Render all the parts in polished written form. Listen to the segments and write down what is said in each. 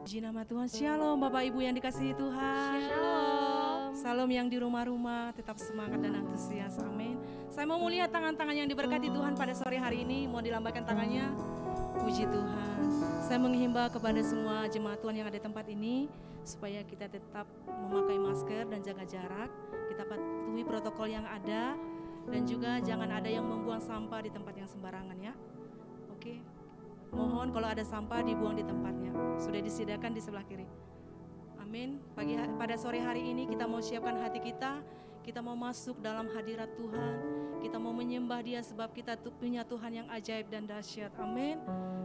Puji nama Tuhan. Shalom Bapak Ibu yang dikasihi Tuhan. Shalom. Salam yang di rumah-rumah tetap semangat dan antusias. Amin. Saya mau melihat tangan-tangan yang diberkati Tuhan pada sore hari ini. Mau dilambaikan tangannya. Puji Tuhan. Saya menghimbau kepada semua jemaat Tuhan yang ada di tempat ini supaya kita tetap memakai masker dan jaga jarak. Kita patuhi protokol yang ada dan juga jangan ada yang membuang sampah di tempat yang sembarangan ya. Oke. Mohon kalau ada sampah dibuang di tempatnya. Sudah disediakan di sebelah kiri. Amin. Pada sore hari ini kita mau siapkan hati kita. Kita mau masuk dalam hadirat Tuhan. Kita mau menyembah Dia sebab kita punya Tuhan yang ajaib dan dahsyat. Amin.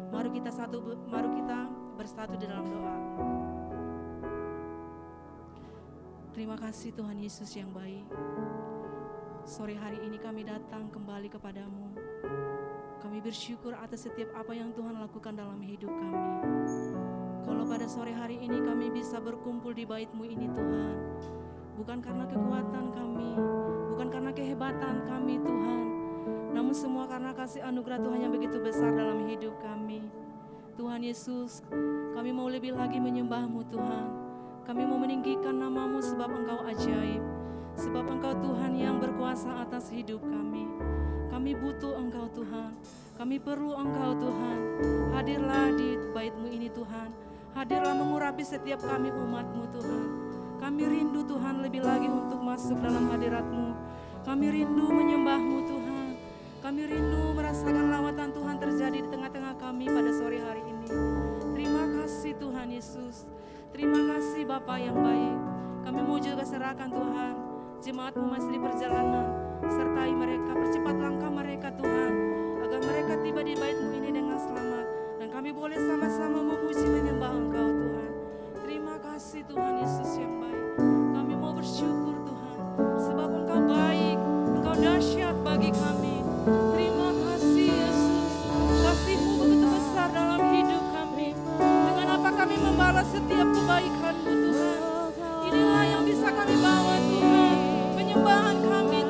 Mari kita bersatu di dalam doa. Terima kasih Tuhan Yesus yang baik. Sore hari ini kami datang kembali kepadamu. Kami bersyukur atas setiap apa yang Tuhan lakukan dalam hidup kami. Kalau pada sore hari ini kami bisa berkumpul di bait-Mu ini Tuhan, bukan karena kekuatan kami, bukan karena kehebatan kami Tuhan, namun semua karena kasih anugerah Tuhan yang begitu besar dalam hidup kami. Tuhan Yesus, kami mau lebih lagi menyembah-Mu Tuhan. Kami mau meninggikan nama-Mu sebab Engkau ajaib, sebab Engkau Tuhan yang berkuasa atas hidup kami. Kami butuh Engkau Tuhan, kami perlu Engkau Tuhan. Hadirlah di bait-Mu ini Tuhan, hadirlah mengurapi setiap kami umat-Mu Tuhan. Kami rindu Tuhan lebih lagi untuk masuk dalam hadirat-Mu. Kami rindu menyembah-Mu Tuhan. Kami rindu merasakan lawatan Tuhan terjadi di tengah-tengah kami pada sore hari ini. Terima kasih Tuhan Yesus. Terima kasih Bapa yang baik. Kami mau juga serahkan Tuhan jemaat-Mu masih di perjalanan. Sertai mereka, percepat langkah mereka Tuhan, agar mereka tiba di bait-Mu ini dengan selamat. Dan kami boleh sama-sama memuji menyembah Engkau Tuhan. Terima kasih Tuhan Yesus yang baik. Kami mau bersyukur Tuhan, sebab Engkau baik, Engkau dahsyat bagi kami. Terima kasih Yesus, kasih-Mu begitu besar dalam hidup kami. Dengan apa kami membalas setiap kebaikan-Mu Tuhan. Inilah yang bisa kami bawa Tuhan, penyembahan kami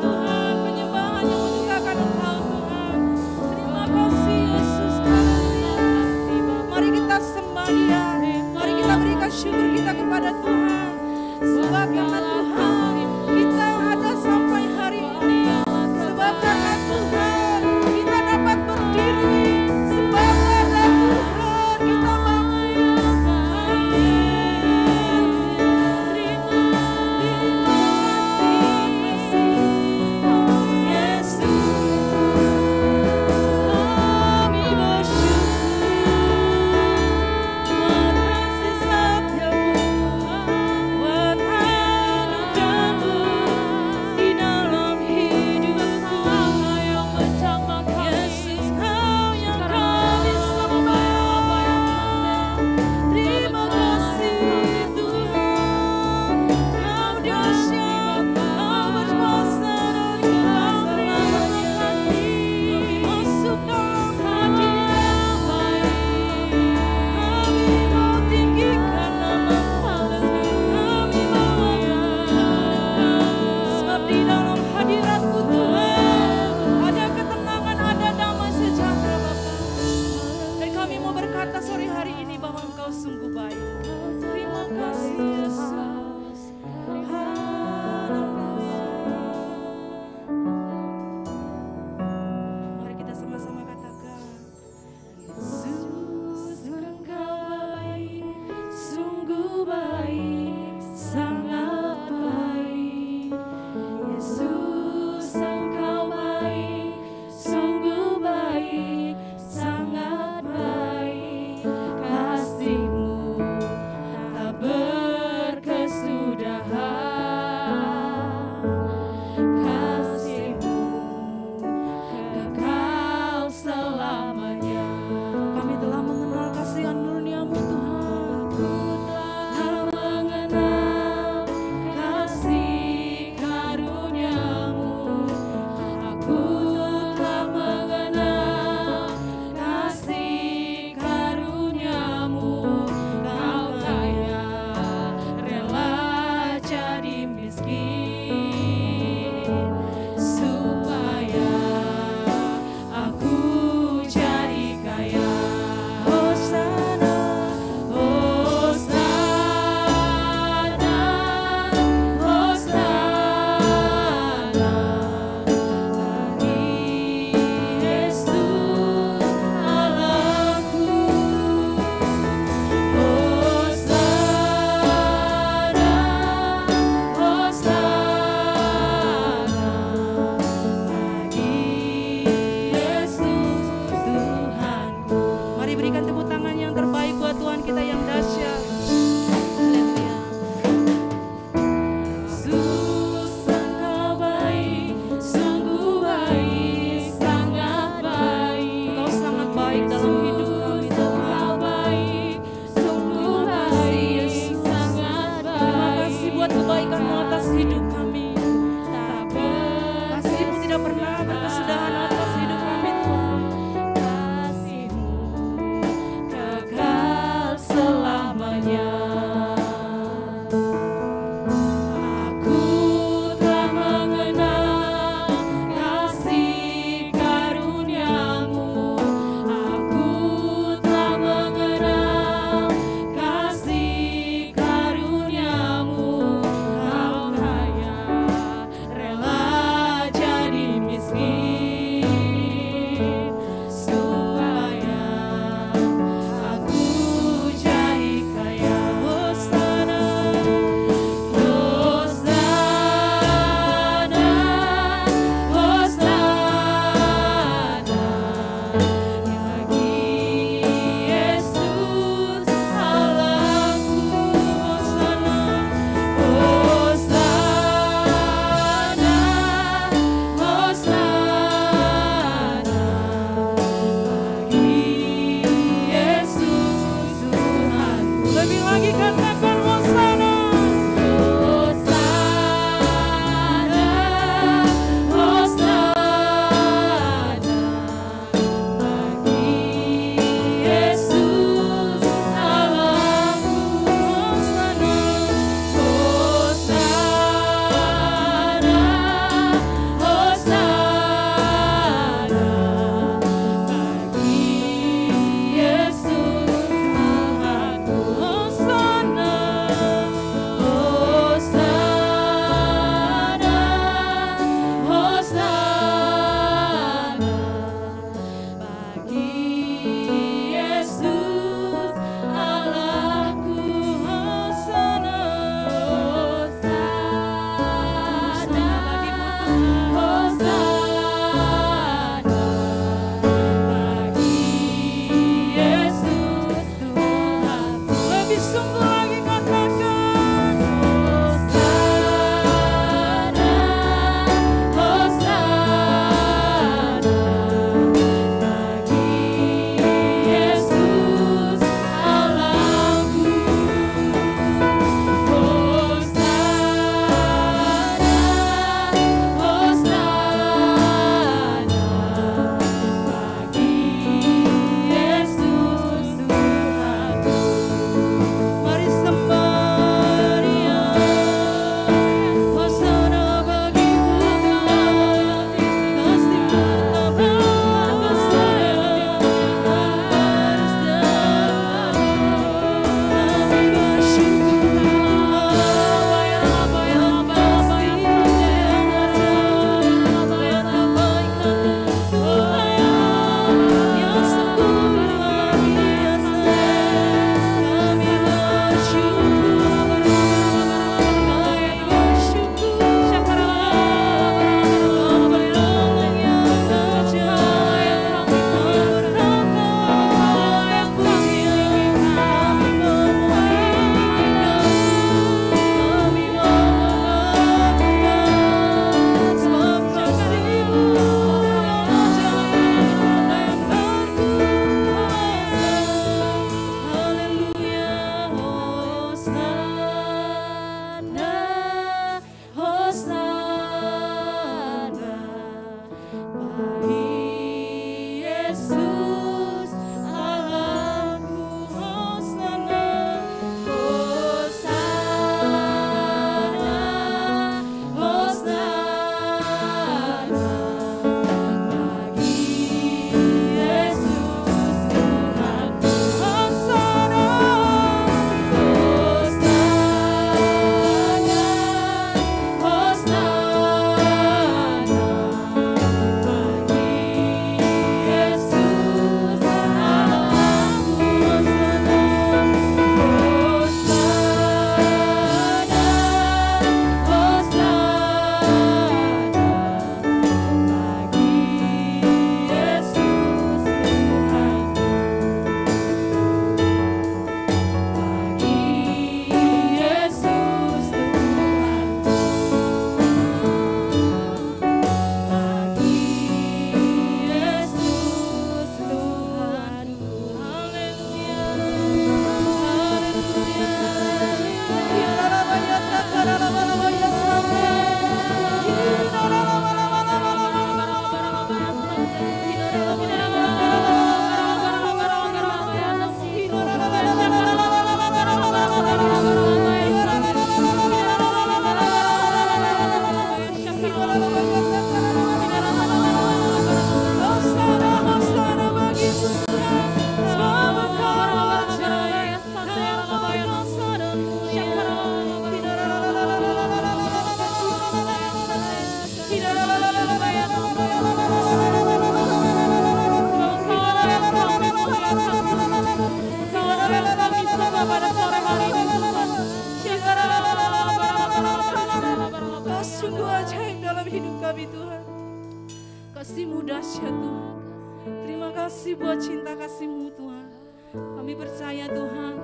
kasih buat cinta kasih-Mu Tuhan. Kami percaya Tuhan,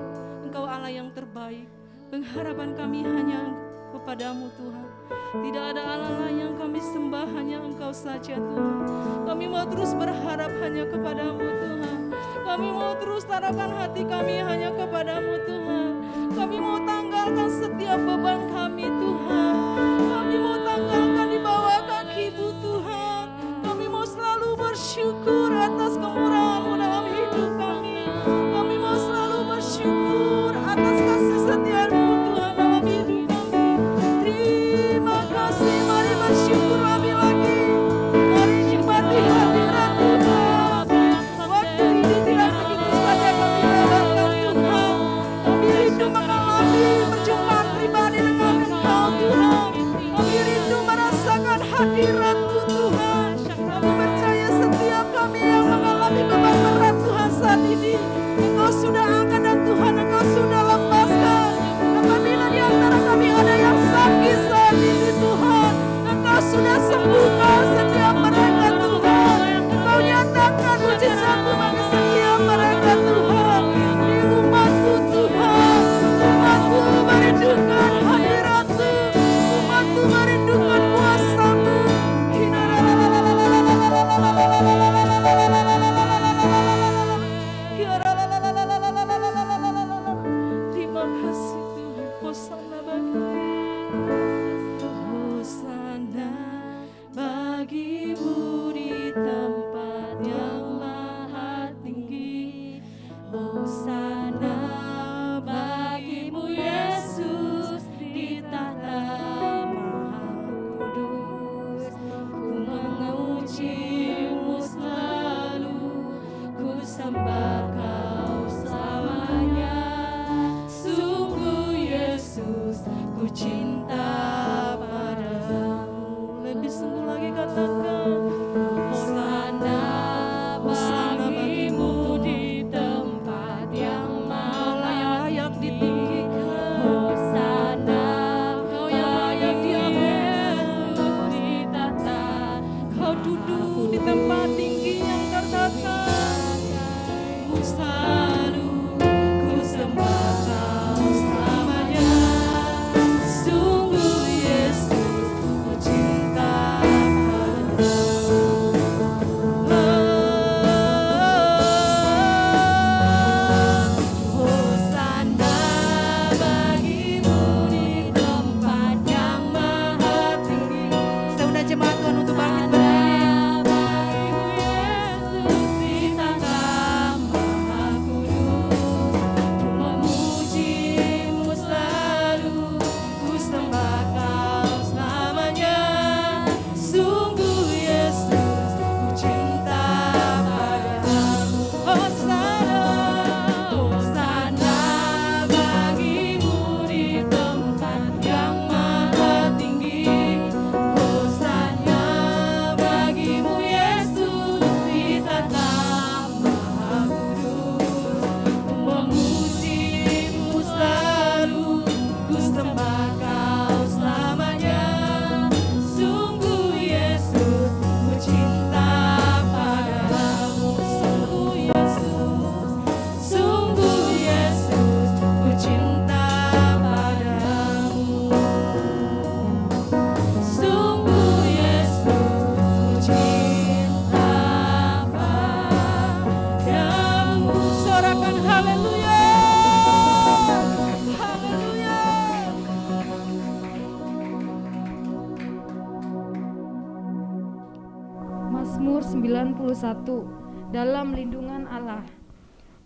Engkau Allah yang terbaik. Pengharapan kami hanya kepada-Mu Tuhan. Tidak ada Allah lain yang kami sembah, hanya Engkau saja Tuhan. Kami mau terus berharap hanya kepada-Mu Tuhan. Kami mau terus taruhkan hati kami hanya kepada-Mu Tuhan. Kami mau tanggalkan setiap beban kami Tuhan. Kami mau tanggalkan di bawah kaki-Mu Tuhan. Kami mau selalu bersyukur atas kemurahan-Mu dalam hidup kami. Kami mau selalu bersyukur atas kasih setia-Mu Tuhan dalam hidup kami. Terima kasih, mari bersyukur lebih lagi. Mari nikmati hadirat Tuhan. Waktu ini tidak begitu saja kami lewatkan Tuhan. Kami rindu mengalami perjumpaan pribadi dengan Engkau Tuhan. Kami rindu merasakan hadirat-Mu Tuhan. Kami percaya setiap kami yang mengalami beban berat Tuhan saat ini, Engkau sudah angkat dan Tuhan Engkau sudah lepaskan. Apabila di antara kami ada yang sakit saat ini Tuhan, Engkau sudah sembuhkan setiap mereka Tuhan. Engkau nyatakan mujizat-Mu bagi setiap mereka Tuhan. Di umat-Mu Tuhan, umat-Mu merindukan hadirat-Mu, umat-Mu merindukan kuasa-Mu. Terima kasih Tuhan. Hosana bagimu di tempat yang maha tinggi. Hosana bagimu Yesus di tahta maha kudus. Ku memuji-Mu selalu, ku sembah Kau selamanya. Sungguh Yesus, ku cinta padamu. Lebih sungguh lagi katakan, Hosana bagimu di tempat yang maha layak ditinggikan. Hosana Kau yang layak diagung di tahta. Kau duduk di tempat tinggi yang tertata. Mu selalu ku sembah Kau selamanya. Sungguh Yesus, ku cinta padamu. Hosana bagimu di tempat yang maha tinggi. Kita undang jemaat Tuhan untuk bangkit berdiri. Yesus di tahta maha kudus. Ku memuji-Mu selalu, ku sembah Kau selamanya. Sungguh Yesus, ku cinta padamu. Hosana bagimu di tempat yang maha tinggi. Hosana bagimu Yesus di tahta maha kudus. Ku memuji-Mu selalu, ku sembah Kau selamanya. Sungguh Yesus, ku cinta padamu. Sungguh Yesus, ku cinta padamu. Sungguh Yesus, ku cinta padamu. Sorakan haleluya. Haleluya. Mazmur 91. Dalam lindungan Allah.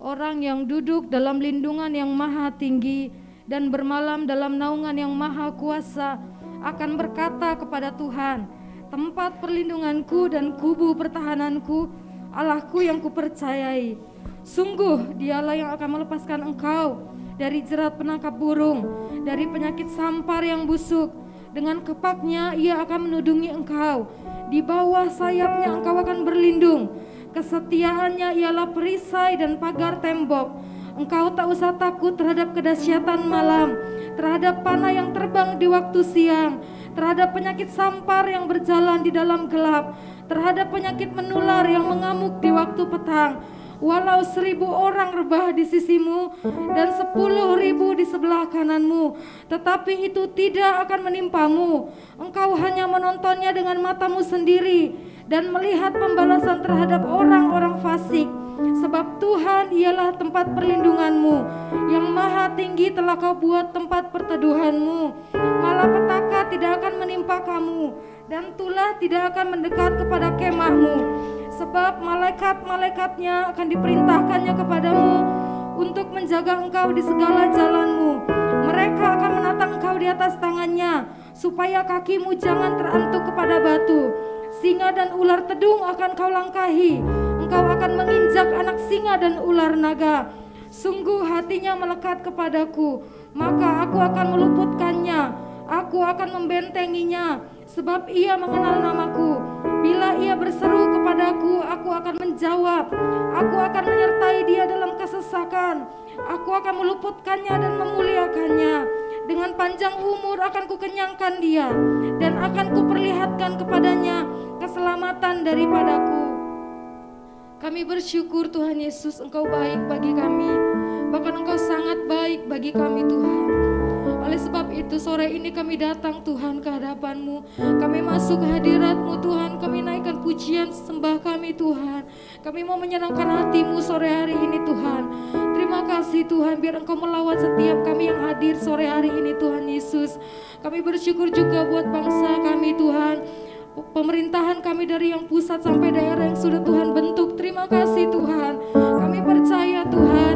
Orang yang duduk dalam lindungan yang maha tinggi dan bermalam dalam naungan yang maha kuasa akan berkata kepada Tuhan, tempat perlindunganku dan kubu pertahananku, Allahku yang kupercayai. Sungguh Dialah yang akan melepaskan engkau dari jerat penangkap burung, dari penyakit sampar yang busuk. Dengan kepaknya Ia akan menudungi engkau, di bawah sayapnya engkau akan berlindung. Kesetiaannya ialah perisai dan pagar tembok. Engkau tak usah takut terhadap kedahsyatan malam, terhadap panah yang terbang di waktu siang, terhadap penyakit sampar yang berjalan di dalam gelap, terhadap penyakit menular yang mengamuk di waktu petang. Walau 1000 orang rebah di sisimu dan 10.000 di sebelah kananmu, tetapi itu tidak akan menimpamu. Engkau hanya menontonnya dengan matamu sendiri dan melihat pembalasan terhadap orang-orang fasik. Sebab Tuhan ialah tempat perlindunganmu, yang maha tinggi telah kau buat tempat perteduhanmu. Malapetaka tidak akan menimpa kamu, dan tulah tidak akan mendekat kepada kemahmu. Sebab malaikat-malaikatnya akan diperintahkannya kepadamu untuk menjaga engkau di segala jalanmu. Mereka akan menatang engkau di atas tangannya, supaya kakimu jangan terantuk kepada batu. Singa dan ular tedung akan kau langkahi. Engkau akan menginjak anak singa dan ular naga. Sungguh hatinya melekat kepadaku, maka aku akan meluputkannya. Aku akan membentenginya, sebab ia mengenal namaku. Bila ia berseru kepadaku, aku akan menjawab. Aku akan menyertai dia dalam kesesakan. Aku akan meluputkannya dan memuliakannya. Dengan panjang umur akan kukenyangkan dia, dan akan kuperlihatkan kepadanya keselamatan daripadaku. Kami bersyukur Tuhan Yesus, Engkau baik bagi kami, bahkan Engkau sangat baik bagi kami Tuhan. Oleh sebab itu sore ini kami datang Tuhan ke hadapan-Mu. Kami masuk ke hadirat-Mu Tuhan. Kami naikkan pujian sembah kami Tuhan. Kami mau menyenangkan hati-Mu sore hari ini Tuhan. Terima kasih Tuhan, biar Engkau melawat setiap kami yang hadir sore hari ini Tuhan Yesus. Kami bersyukur juga buat bangsa kami Tuhan, pemerintahan kami dari yang pusat sampai daerah yang sudah Tuhan bentuk. Terima kasih Tuhan. Kami percaya Tuhan,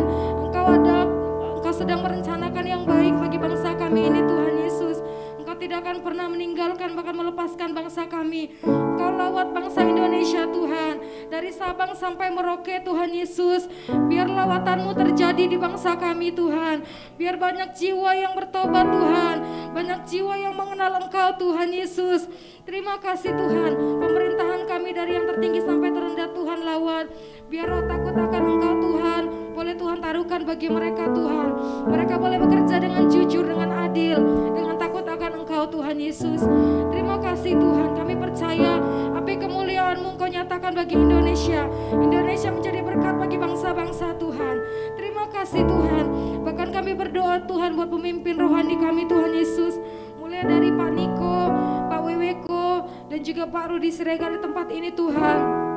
Engkau sedang merencanakan yang baik bagi bangsa kami ini Tuhan Yesus. Engkau tidak akan pernah meninggalkan bahkan melepaskan bangsa kami. Engkau lawat bangsa Indonesia Tuhan, dari Sabang sampai Merauke Tuhan Yesus. Biar lawatan-Mu terjadi di bangsa kami Tuhan. Biar banyak jiwa yang bertobat Tuhan, banyak jiwa yang mengenal Engkau Tuhan Yesus. Terima kasih Tuhan, pemerintahan kami dari yang tertinggi sampai terendah Tuhan lawat. Biar roh takut akan Engkau Tuhan boleh Tuhan taruhkan bagi mereka Tuhan. Mereka boleh bekerja dengan jujur, dengan adil, dengan takut akan Engkau Tuhan Yesus. Terima kasih Tuhan, kami percaya api kemuliaan-Mu Engkau nyatakan bagi Indonesia. Indonesia menjadi berkat bagi bangsa-bangsa Tuhan. Terima kasih Tuhan. Bahkan kami berdoa Tuhan buat pemimpin rohani kami Tuhan Yesus, mulai dari Pak Niko, Pak Weweko, dan juga Pak Rudi Siregar di tempat ini Tuhan.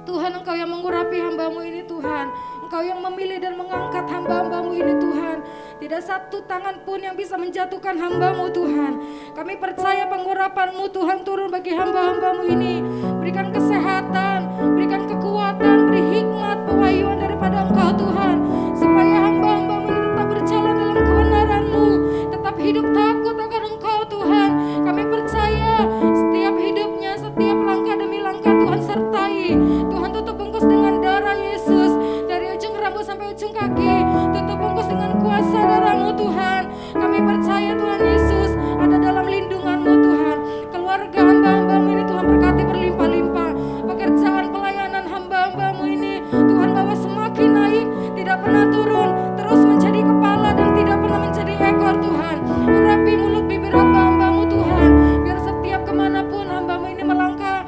Tuhan, Engkau yang mengurapi hamba-Mu ini Tuhan. Engkau yang memilih dan mengangkat hamba-hamba-Mu ini Tuhan. Tidak satu tangan pun yang bisa menjatuhkan hamba-Mu Tuhan. Kami percaya pengurapan-Mu Tuhan turun bagi hamba-hamba-Mu ini. Berikan kesehatan, berikan kekuatan, beri hikmat, pewahyuan daripada Engkau Tuhan, supaya hamba-hamba-Mu ini tetap berjalan dalam kebenaran-Mu, tetap hidup takut akan Engkau Tuhan. Kami percaya setiap hidupnya, setiap langkah demi langkah Tuhan sertai. Tuhan tutup bungkus dengan darah Yesus, dari ujung rambut sampai ujung kaki. Tutup bungkus dengan kuasa darah-Mu Tuhan. Kami percaya Tuhan Yesus ada dalam lindungan-Mu Tuhan. Keluarga hamba-hamba-Mu ini Tuhan berkati berlimpah-limpah. Pekerjaan pelayanan hamba-hamba-Mu ini Tuhan bawa semakin naik, tidak pernah turun, terus menjadi kepala dan tidak pernah menjadi ekor Tuhan. Urapi mulut bibir hamba-hamba-Mu Tuhan, biar setiap kemanapun hamba-Mu ini melangkah,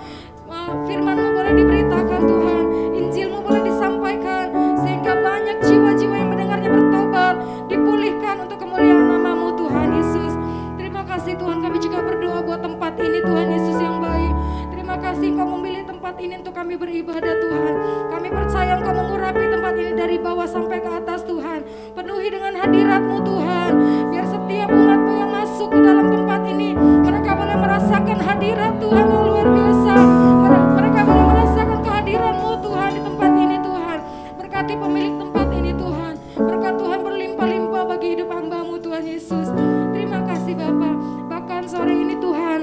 firman-Mu boleh diberitakan Tuhan, Injil-Mu boleh disampaikan, sehingga banyak jiwa-jiwa yang mendengarnya bertobat, dipulihkan untuk kemuliaan nama-Mu Tuhan Yesus. Terima kasih Tuhan, kami juga berdoa buat tempat ini Tuhan Yesus yang baik. Terima kasih Engkau memilih tempat ini untuk kami beribadah Tuhan. Kami percaya Engkau mengurapi tempat ini dari bawah sampai ke atas Tuhan. Penuhi dengan hadirat-Mu Tuhan, biar setiap umat-Mu yang masuk ke dalam tempat ini, mereka boleh merasakan hadirat Tuhan yang luar biasa. Mereka boleh merasakan kehadiran-Mu Tuhan di tempat ini Tuhan. Berkati pemilik tempat ini Tuhan. Berkat Tuhan berlimpah-limpah bagi hidup hamba-Mu Tuhan Yesus. Terima kasih Bapa. Bahkan sore ini Tuhan,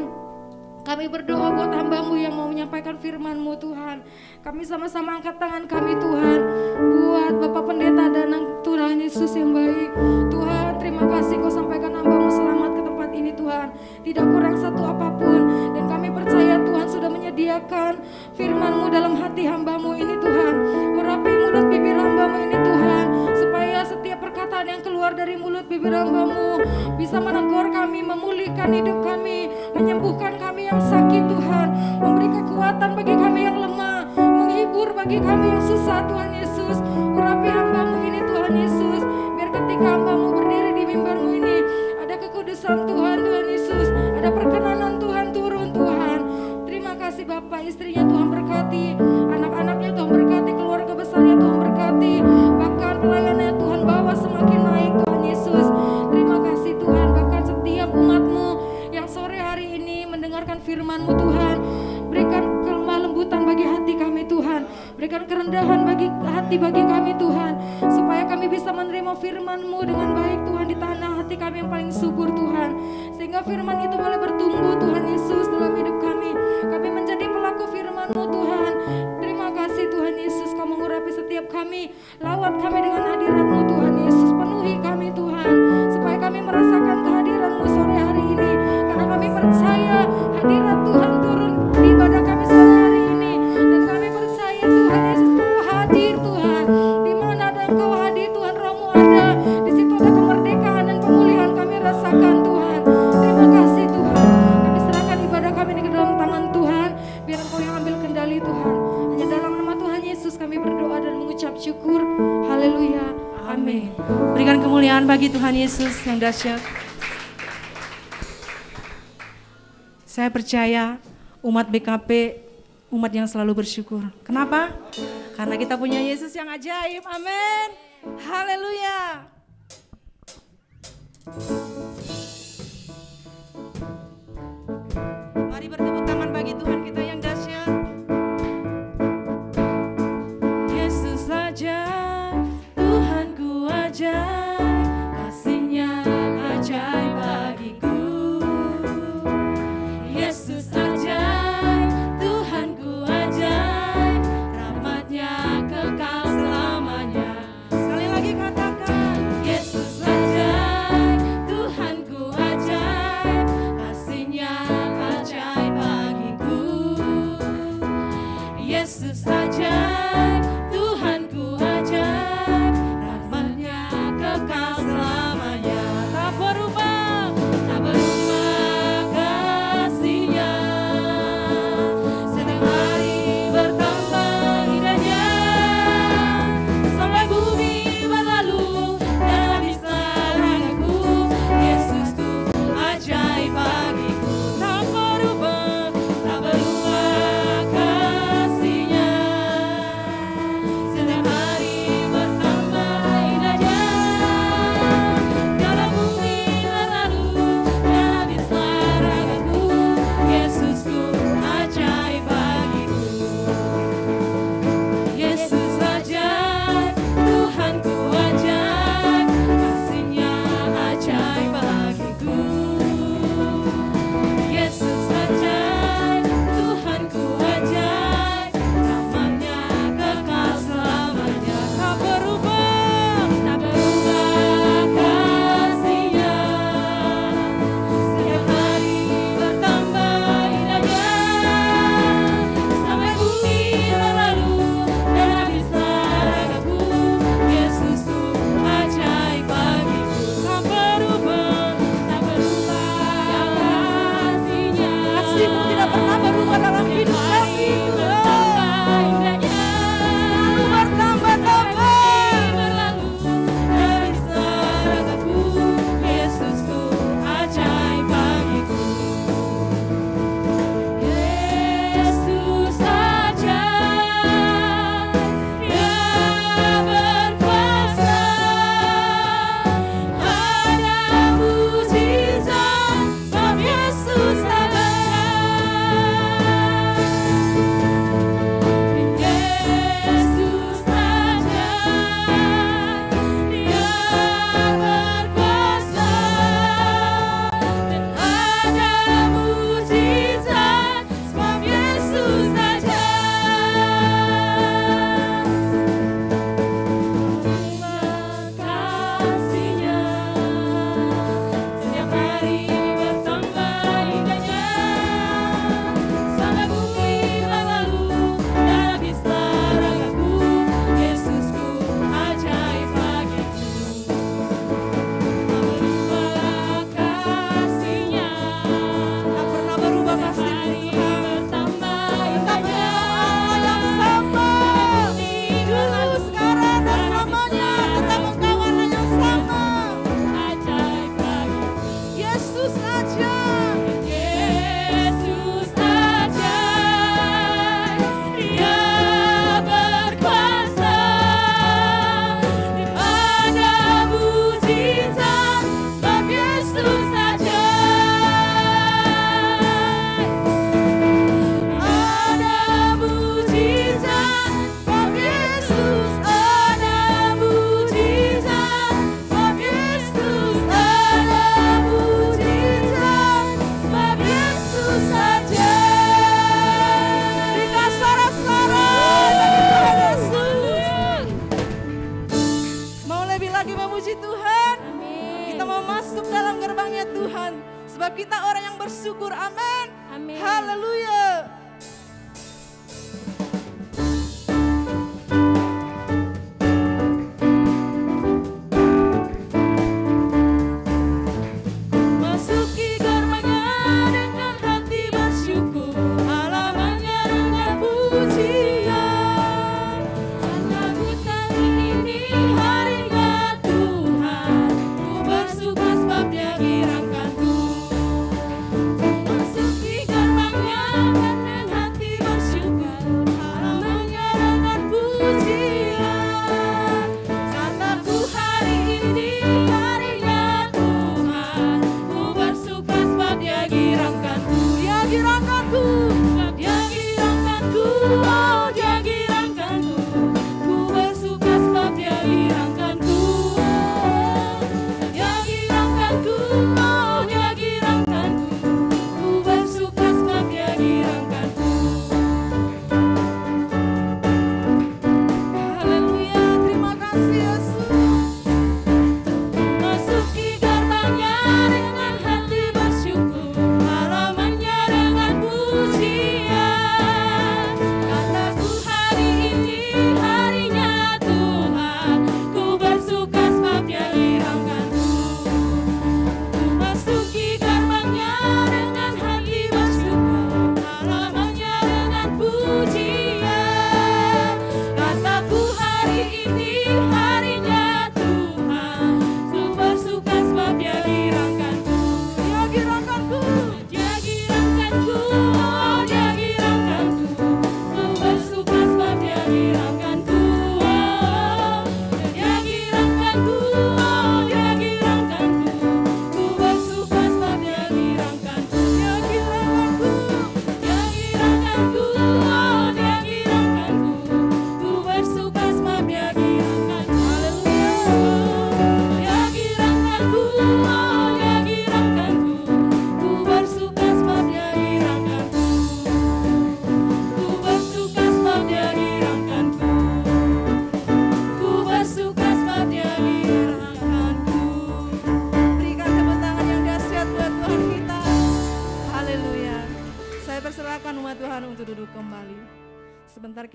kami berdoa buat hamba-Mu yang mau menyampaikan firman-Mu Tuhan. Kami sama-sama angkat tangan kami Tuhan, buat Bapak Pendeta Danang Tuhan Yesus yang baik. Tuhan, terima kasih Kau sampaikan hamba-Mu selamat ke tempat ini Tuhan. Tidak kurang satu apapun. Dan kami percaya Tuhan sudah menyediakan firman-Mu dalam hati hamba-Mu ini Tuhan. Urapi mulut bibir hamba-Mu ini Tuhan, supaya setiap perkataan yang keluar dari mulut bibir hamba-Mu bisa menegur kami, memulihkan hidup kami, menyembuhkan kami yang sakit Tuhan, memberi kekuatan bagi bagi kami yang susah Tuhan Yesus. Urapi hamba-Mu ini Tuhan Yesus. Biar ketika hamba-Mu berdiri di mimbar-Mu ini ada kekudusan Tuhan, Tuhan Yesus. Ada perkenanan Tuhan turun Tuhan. Terima kasih Bapak, istrinya Tuhan berkati, anak-anaknya Tuhan berkati, keluarga besarnya Tuhan berkati, bahkan pelayanannya Tuhan bawa semakin naik Tuhan Yesus. Terima kasih Tuhan, bahkan setiap umat-Mu yang sore hari ini mendengarkan firman-Mu Tuhan, berikan kelemah lembutan bagi hati kami Tuhan, berikan kerendahan bagi hati bagi kami Tuhan, supaya kami bisa menerima firman-Mu dengan baik Tuhan di tanah hati kami yang paling subur Tuhan, sehingga firman itu boleh bertumbuh Tuhan Yesus dalam hidup kami. Kami menjadi pelaku firman-Mu Tuhan. Terima kasih Tuhan Yesus, Kau mengurapi setiap kami, lawat kami dengan hadirat-Mu Tuhan Yesus, penuhi kami Tuhan, supaya kami merasakan kehadiran-Mu sore hari ini, karena kami percaya hadirat Tuhan turun di ibadah kami sore hari ini, dan kami percaya Tuhan Yesus Kau hadir Tuhan, di mana ada Engkau hadir Tuhan, Roh-Mu ada, di situ ada kemerdekaan dan pemulihan kami rasakan Tuhan. Terima kasih Tuhan, kami serahkan ibadah kami ini ke dalam tangan Tuhan, biar Engkau yang ambil kendali Tuhan. Hanya dalam nama Tuhan Yesus kami berdoa dan mengucap syukur. Haleluya. Amin. Berikan kemuliaan bagi Tuhan Yesus yang dahsyat. Saya percaya umat BKP, umat yang selalu bersyukur. Kenapa? Karena kita punya Yesus yang ajaib. Amin. Haleluya. Mari bertepuk tangan bagi Tuhan kita yang dahsyat. Yesus saja, Tuhanku ajaib, kasih-Nya ajaib bagiku. Yesus ajaib, Tuhanku ajaib, rahmat-Nya kekal selamanya. Sekali lagi katakan, Yesus ajaib,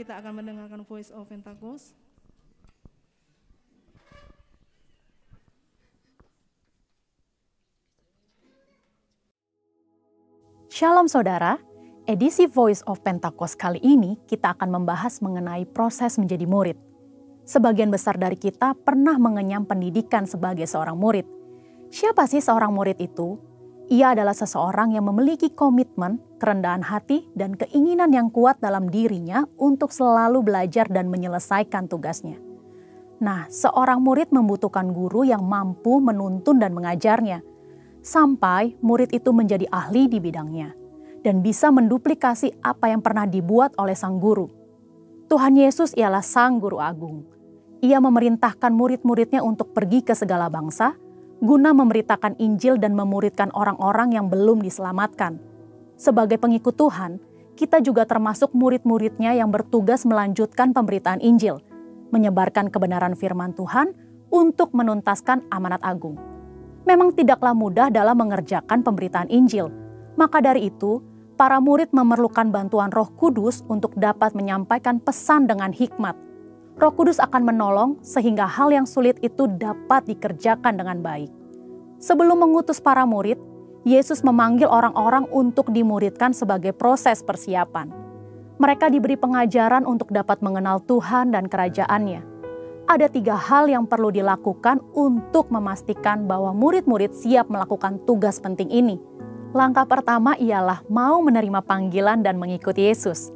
kita akan mendengarkan Voice of Pentecost. Shalom saudara, edisi Voice of Pentecost kali ini kita akan membahas mengenai proses menjadi murid. Sebagian besar dari kita pernah mengenyam pendidikan sebagai seorang murid. Siapa sih seorang murid itu? Ia adalah seseorang yang memiliki komitmen, kerendahan hati, dan keinginan yang kuat dalam dirinya untuk selalu belajar dan menyelesaikan tugasnya. Nah, seorang murid membutuhkan guru yang mampu menuntun dan mengajarnya, sampai murid itu menjadi ahli di bidangnya dan bisa menduplikasi apa yang pernah dibuat oleh sang guru. Tuhan Yesus ialah sang guru agung. Ia memerintahkan murid-muridnya untuk pergi ke segala bangsa, guna memberitakan Injil dan memuridkan orang-orang yang belum diselamatkan. Sebagai pengikut Tuhan, kita juga termasuk murid-muridnya yang bertugas melanjutkan pemberitaan Injil, menyebarkan kebenaran firman Tuhan untuk menuntaskan amanat agung. Memang tidaklah mudah dalam mengerjakan pemberitaan Injil. Maka dari itu, para murid memerlukan bantuan Roh Kudus untuk dapat menyampaikan pesan dengan hikmat. Roh Kudus akan menolong sehingga hal yang sulit itu dapat dikerjakan dengan baik. Sebelum mengutus para murid, Yesus memanggil orang-orang untuk dimuridkan sebagai proses persiapan. Mereka diberi pengajaran untuk dapat mengenal Tuhan dan kerajaan-Nya. Ada 3 hal yang perlu dilakukan untuk memastikan bahwa murid-murid siap melakukan tugas penting ini. Langkah pertama ialah mau menerima panggilan dan mengikuti Yesus.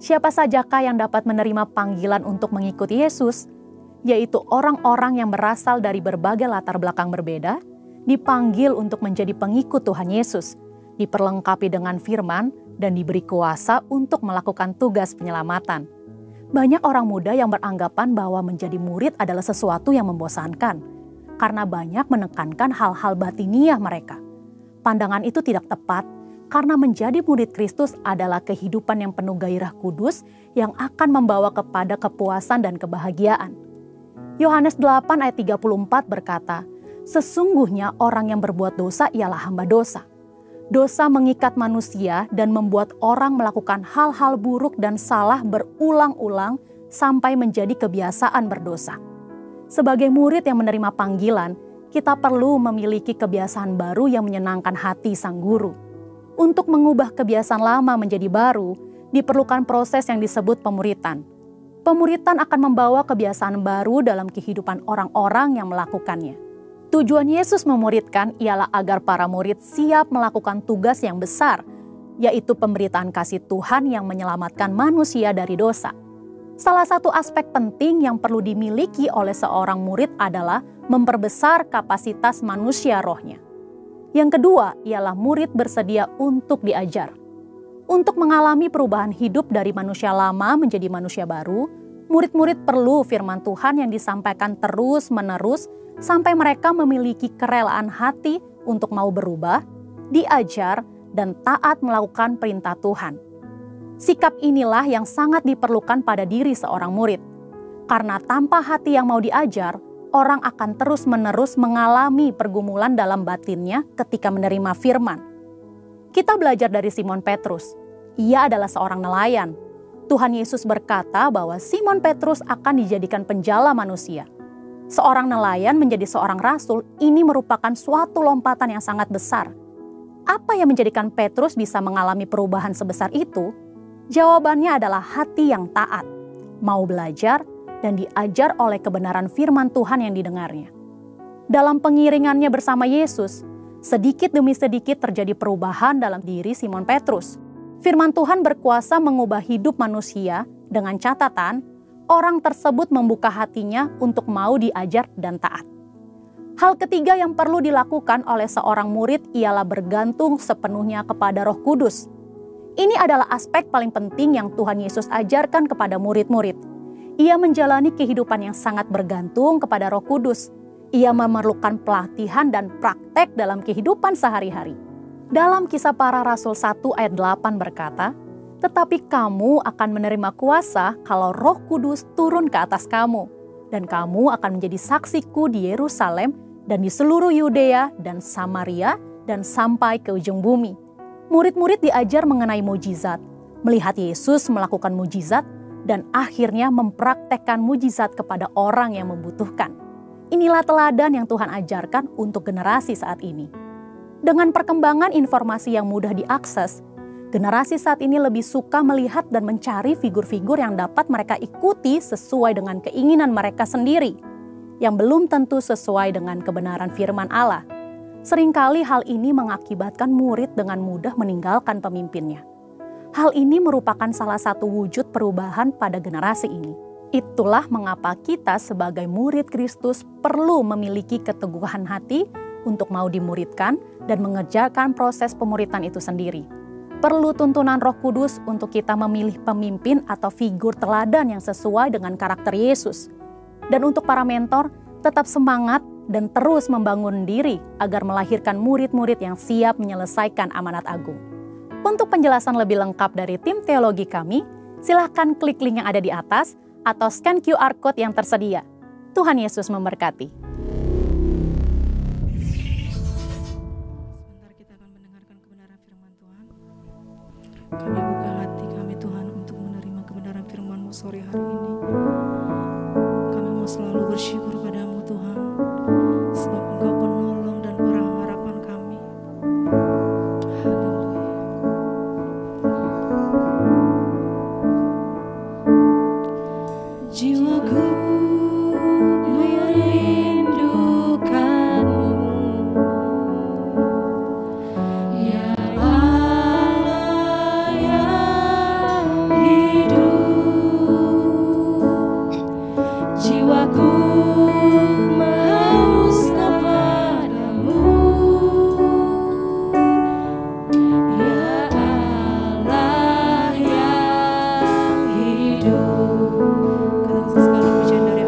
Siapa sajakah yang dapat menerima panggilan untuk mengikuti Yesus? Yaitu orang-orang yang berasal dari berbagai latar belakang berbeda, dipanggil untuk menjadi pengikut Tuhan Yesus, diperlengkapi dengan firman, dan diberi kuasa untuk melakukan tugas penyelamatan. Banyak orang muda yang beranggapan bahwa menjadi murid adalah sesuatu yang membosankan, karena banyak menekankan hal-hal batiniah mereka. Pandangan itu tidak tepat, karena menjadi murid Kristus adalah kehidupan yang penuh gairah kudus yang akan membawa kepada kepuasan dan kebahagiaan. Yohanes 8 ayat 34 berkata, "Sesungguhnya orang yang berbuat dosa ialah hamba dosa." Dosa mengikat manusia dan membuat orang melakukan hal-hal buruk dan salah berulang-ulang sampai menjadi kebiasaan berdosa. Sebagai murid yang menerima panggilan, kita perlu memiliki kebiasaan baru yang menyenangkan hati sang guru. Untuk mengubah kebiasaan lama menjadi baru, diperlukan proses yang disebut pemuritan. Pemuritan akan membawa kebiasaan baru dalam kehidupan orang-orang yang melakukannya. Tujuan Yesus memuridkan ialah agar para murid siap melakukan tugas yang besar, yaitu pemberitaan kasih Tuhan yang menyelamatkan manusia dari dosa. Salah satu aspek penting yang perlu dimiliki oleh seorang murid adalah memperbesar kapasitas manusia rohnya. Yang kedua ialah murid bersedia untuk diajar. Untuk mengalami perubahan hidup dari manusia lama menjadi manusia baru, murid-murid perlu firman Tuhan yang disampaikan terus-menerus sampai mereka memiliki kerelaan hati untuk mau berubah, diajar, dan taat melakukan perintah Tuhan. Sikap inilah yang sangat diperlukan pada diri seorang murid. Karena tanpa hati yang mau diajar, orang akan terus-menerus mengalami pergumulan dalam batinnya ketika menerima firman. Kita belajar dari Simon Petrus. Ia adalah seorang nelayan. Tuhan Yesus berkata bahwa Simon Petrus akan dijadikan penjala manusia. Seorang nelayan menjadi seorang rasul, ini merupakan suatu lompatan yang sangat besar. Apa yang menjadikan Petrus bisa mengalami perubahan sebesar itu? Jawabannya adalah hati yang taat, mau belajar, dan diajar oleh kebenaran firman Tuhan yang didengarnya. Dalam pengiringannya bersama Yesus, sedikit demi sedikit terjadi perubahan dalam diri Simon Petrus. Firman Tuhan berkuasa mengubah hidup manusia dengan catatan, orang tersebut membuka hatinya untuk mau diajar dan taat. Hal ketiga yang perlu dilakukan oleh seorang murid ialah bergantung sepenuhnya kepada Roh Kudus. Ini adalah aspek paling penting yang Tuhan Yesus ajarkan kepada murid-murid. Ia menjalani kehidupan yang sangat bergantung kepada Roh Kudus. Ia memerlukan pelatihan dan praktek dalam kehidupan sehari-hari. Dalam Kisah Para Rasul 1 ayat 8 berkata, "Tetapi kamu akan menerima kuasa kalau Roh Kudus turun ke atas kamu, dan kamu akan menjadi saksiku di Yerusalem dan di seluruh Yudea dan Samaria dan sampai ke ujung bumi." Murid-murid diajar mengenai mujizat, melihat Yesus melakukan mujizat, dan akhirnya mempraktekkan mujizat kepada orang yang membutuhkan. Inilah teladan yang Tuhan ajarkan untuk generasi saat ini. Dengan perkembangan informasi yang mudah diakses, generasi saat ini lebih suka melihat dan mencari figur-figur yang dapat mereka ikuti sesuai dengan keinginan mereka sendiri, yang belum tentu sesuai dengan kebenaran firman Allah. Seringkali hal ini mengakibatkan murid dengan mudah meninggalkan pemimpinnya. Hal ini merupakan salah satu wujud perubahan pada generasi ini. Itulah mengapa kita sebagai murid Kristus perlu memiliki keteguhan hati untuk mau dimuridkan dan mengerjakan proses pemuridan itu sendiri. Perlu tuntunan Roh Kudus untuk kita memilih pemimpin atau figur teladan yang sesuai dengan karakter Yesus. Dan untuk para mentor, tetap semangat dan terus membangun diri agar melahirkan murid-murid yang siap menyelesaikan amanat agung. Untuk penjelasan lebih lengkap dari tim teologi kami, silahkan klik link yang ada di atas atau scan QR Code yang tersedia. Tuhan Yesus memberkati. Sebentar kita akan mendengarkan kebenaran firman Tuhan. Kami buka hati kami Tuhan untuk menerima kebenaran firman-Mu sore hari ini. Kami mau selalu bersyukur padamu Tuhan, sebab Engkau penolong dan pengharapan kami. Haleluya. Jiwaku merindukanmu, ya Allah yang hidup. Jiwaku haus kepadamu, ya Allah yang hidup. Katakan sekali pujian dari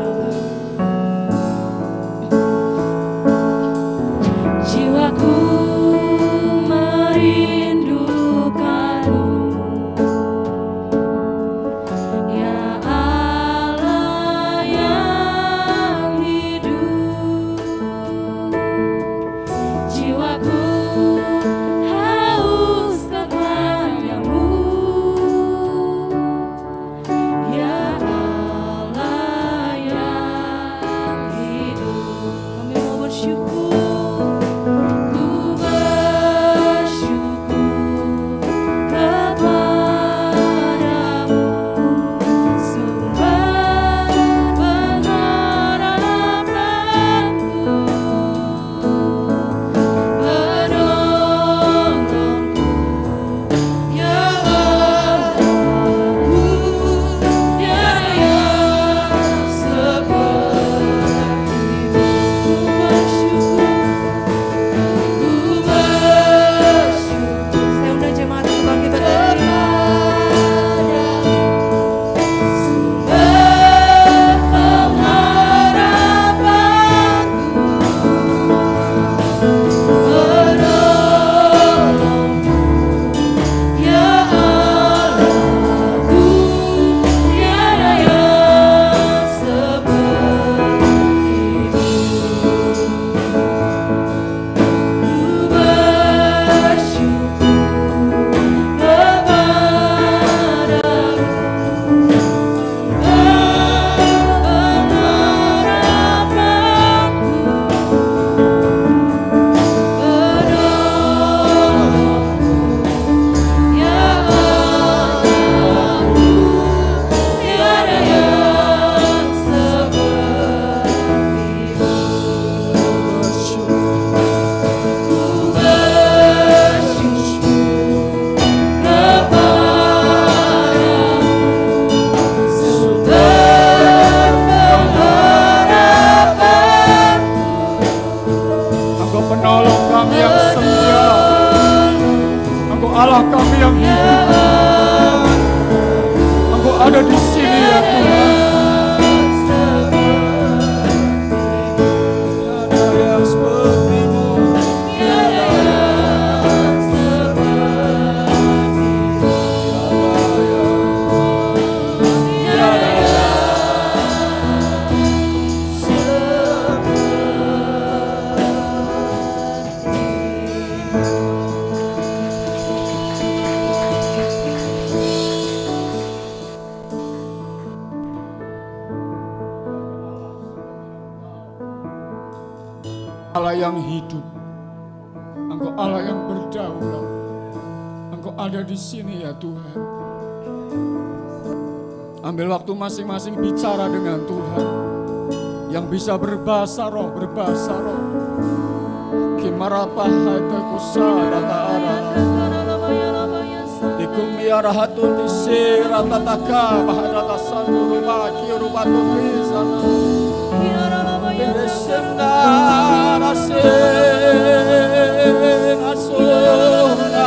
Allah yang hidup, Engkau Allah yang berdaulat, Engkau ada di sini ya Tuhan. Ambil waktu masing-masing bicara dengan Tuhan. Yang bisa berbahasa roh, berbahasa roh. Kimarapa hataku sadara. Dikumiara hatun disira tataka bahadata sandu rubaki rubatu pisana. Beresenda nasen asuna.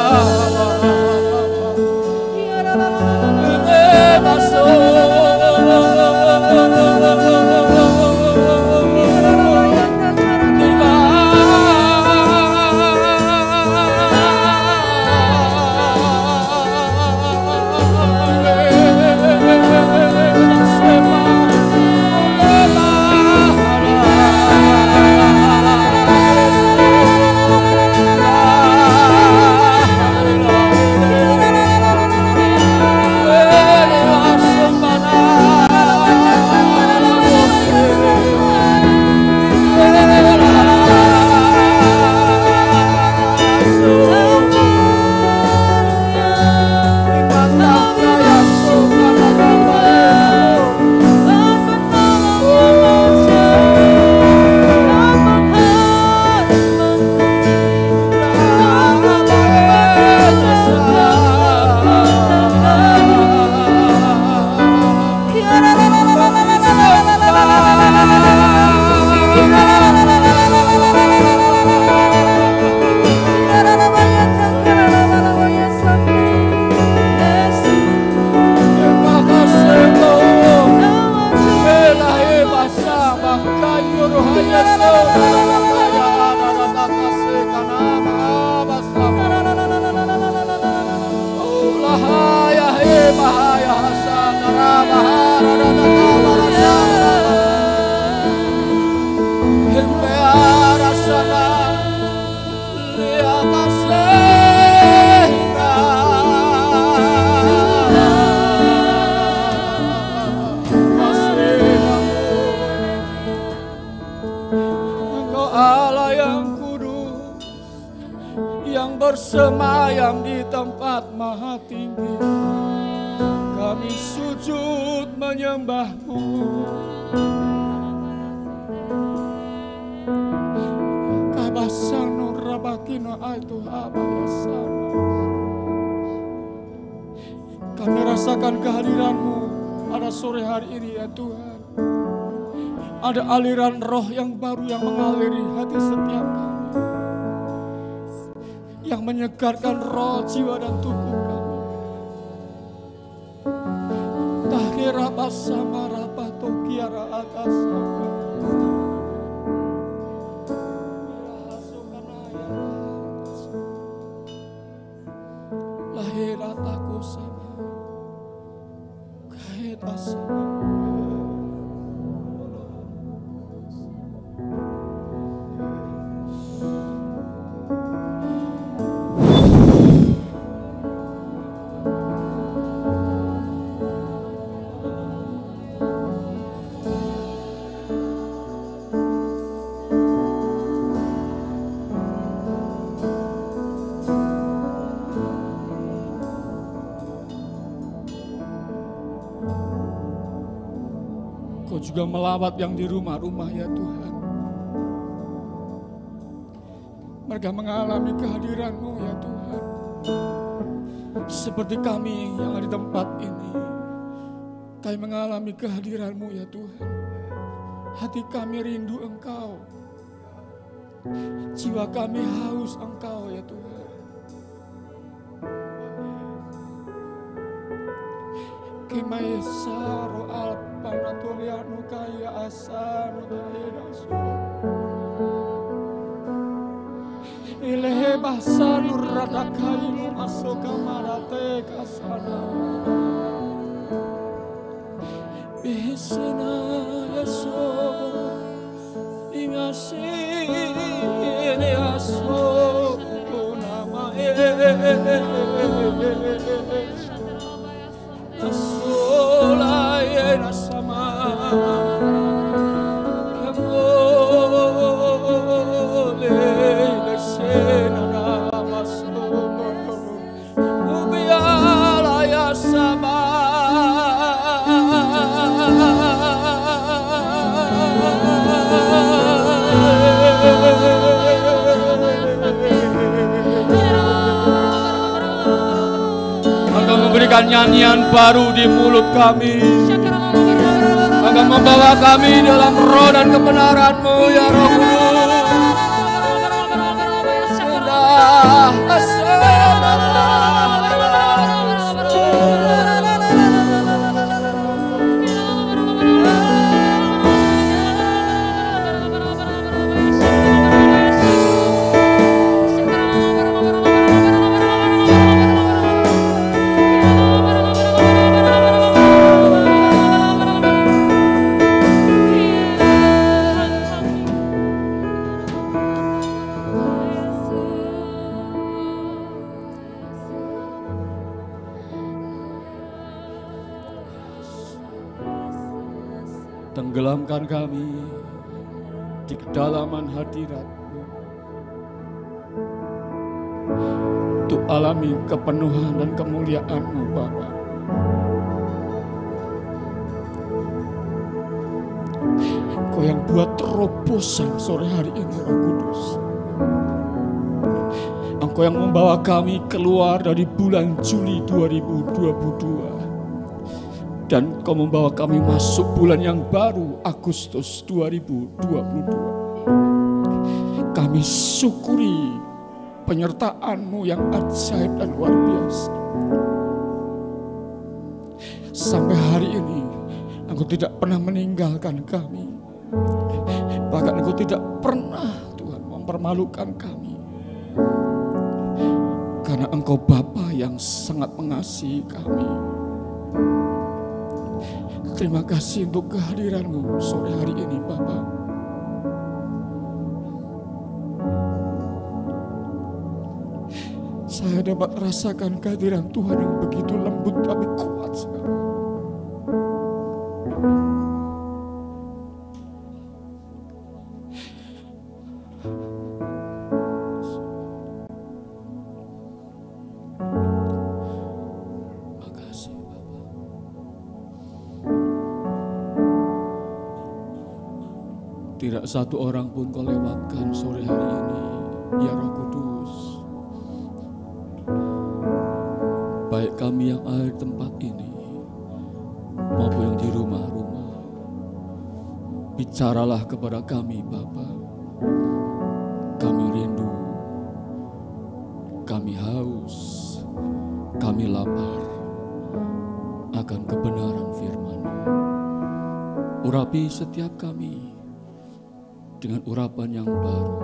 Bersemayam di tempat maha tinggi, kami sujud menyembah-Mu. Kabasano rabakina aitu abayasana. Kami rasakan kehadiran-Mu pada sore hari ini ya Tuhan. Ada aliran roh yang baru yang mengaliri hati setiap kami, yang menyegarkan roh, jiwa dan tubuh kami. Tahira basama rapato kiara atasama. Lahira taku sama. Kait asama. Kau juga melawat yang di rumah-rumah ya Tuhan. Mereka mengalami kehadiran-Mu ya Tuhan. Seperti kami yang ada di tempat ini, kami mengalami kehadiran-Mu ya Tuhan. Hati kami rindu Engkau, jiwa kami haus Engkau ya Tuhan. Kemaesaro alpanatulianu kaya asanu kainasu. Ilehe basanu radakainu asoka marate kasana. Bisena yaso ingasini aso nama Solaya nasama, memberikan nyanyian baru di mulut kami, akan membawa kami dalam roh dan kebenaran-Mu ya Roh Kudus. Tenggelamkan kami di kedalaman hadirat-Mu untuk alami kepenuhan dan kemuliaan-Mu Bapa. Engkau yang buat terobosan sore hari ini Roh Kudus. Engkau yang membawa kami keluar dari bulan Juli 2022. Dan Kau membawa kami masuk bulan yang baru, Agustus 2022. Kami syukuri penyertaan-Mu yang ajaib dan luar biasa. Sampai hari ini, Engkau tidak pernah meninggalkan kami. Bahkan Engkau tidak pernah, Tuhan, mempermalukan kami. Karena Engkau Bapa yang sangat mengasihi kami. Terima kasih untuk kehadiran-Mu sore hari ini Bapa. Saya dapat rasakan kehadiran Tuhan yang begitu lembut tapi kuat sekali. Tidak satu orang pun Kau lewatkan sore hari ini, ya Roh Kudus. Baik kami yang ada di tempat ini, maupun yang di rumah-rumah. Bicaralah kepada kami Bapa. Kami rindu, kami haus, kami lapar akan kebenaran firman-Mu. Urapi setiap kami dengan urapan yang baru.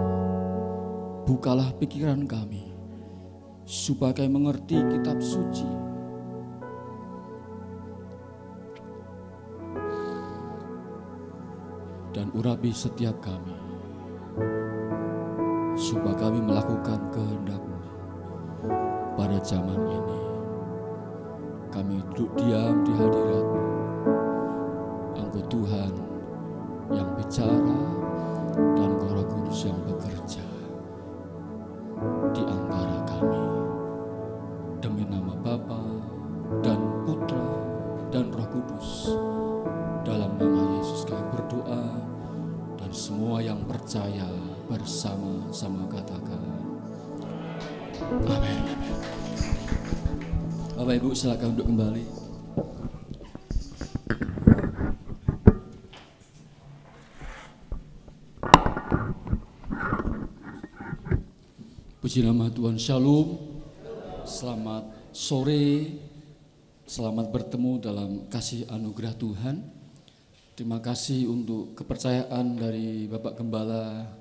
Bukalah pikiran kami supaya kami mengerti kitab suci. Dan urapi setiap kami supaya kami melakukan kehendak-Mu pada zaman ini. Kami duduk diam di hadirat-Mu. Engkau Tuhan yang bicara dan Roh Kudus yang bekerja di antara kami. Demi nama Bapa dan Putra dan Roh Kudus, dalam nama Yesus kami berdoa, dan semua yang percaya bersama-sama katakan amin. Bapak Ibu silakan duduk kembali. Puji nama Tuhan, Shalom. Selamat sore, selamat bertemu dalam kasih anugerah Tuhan. Terima kasih untuk kepercayaan dari Bapak Gembala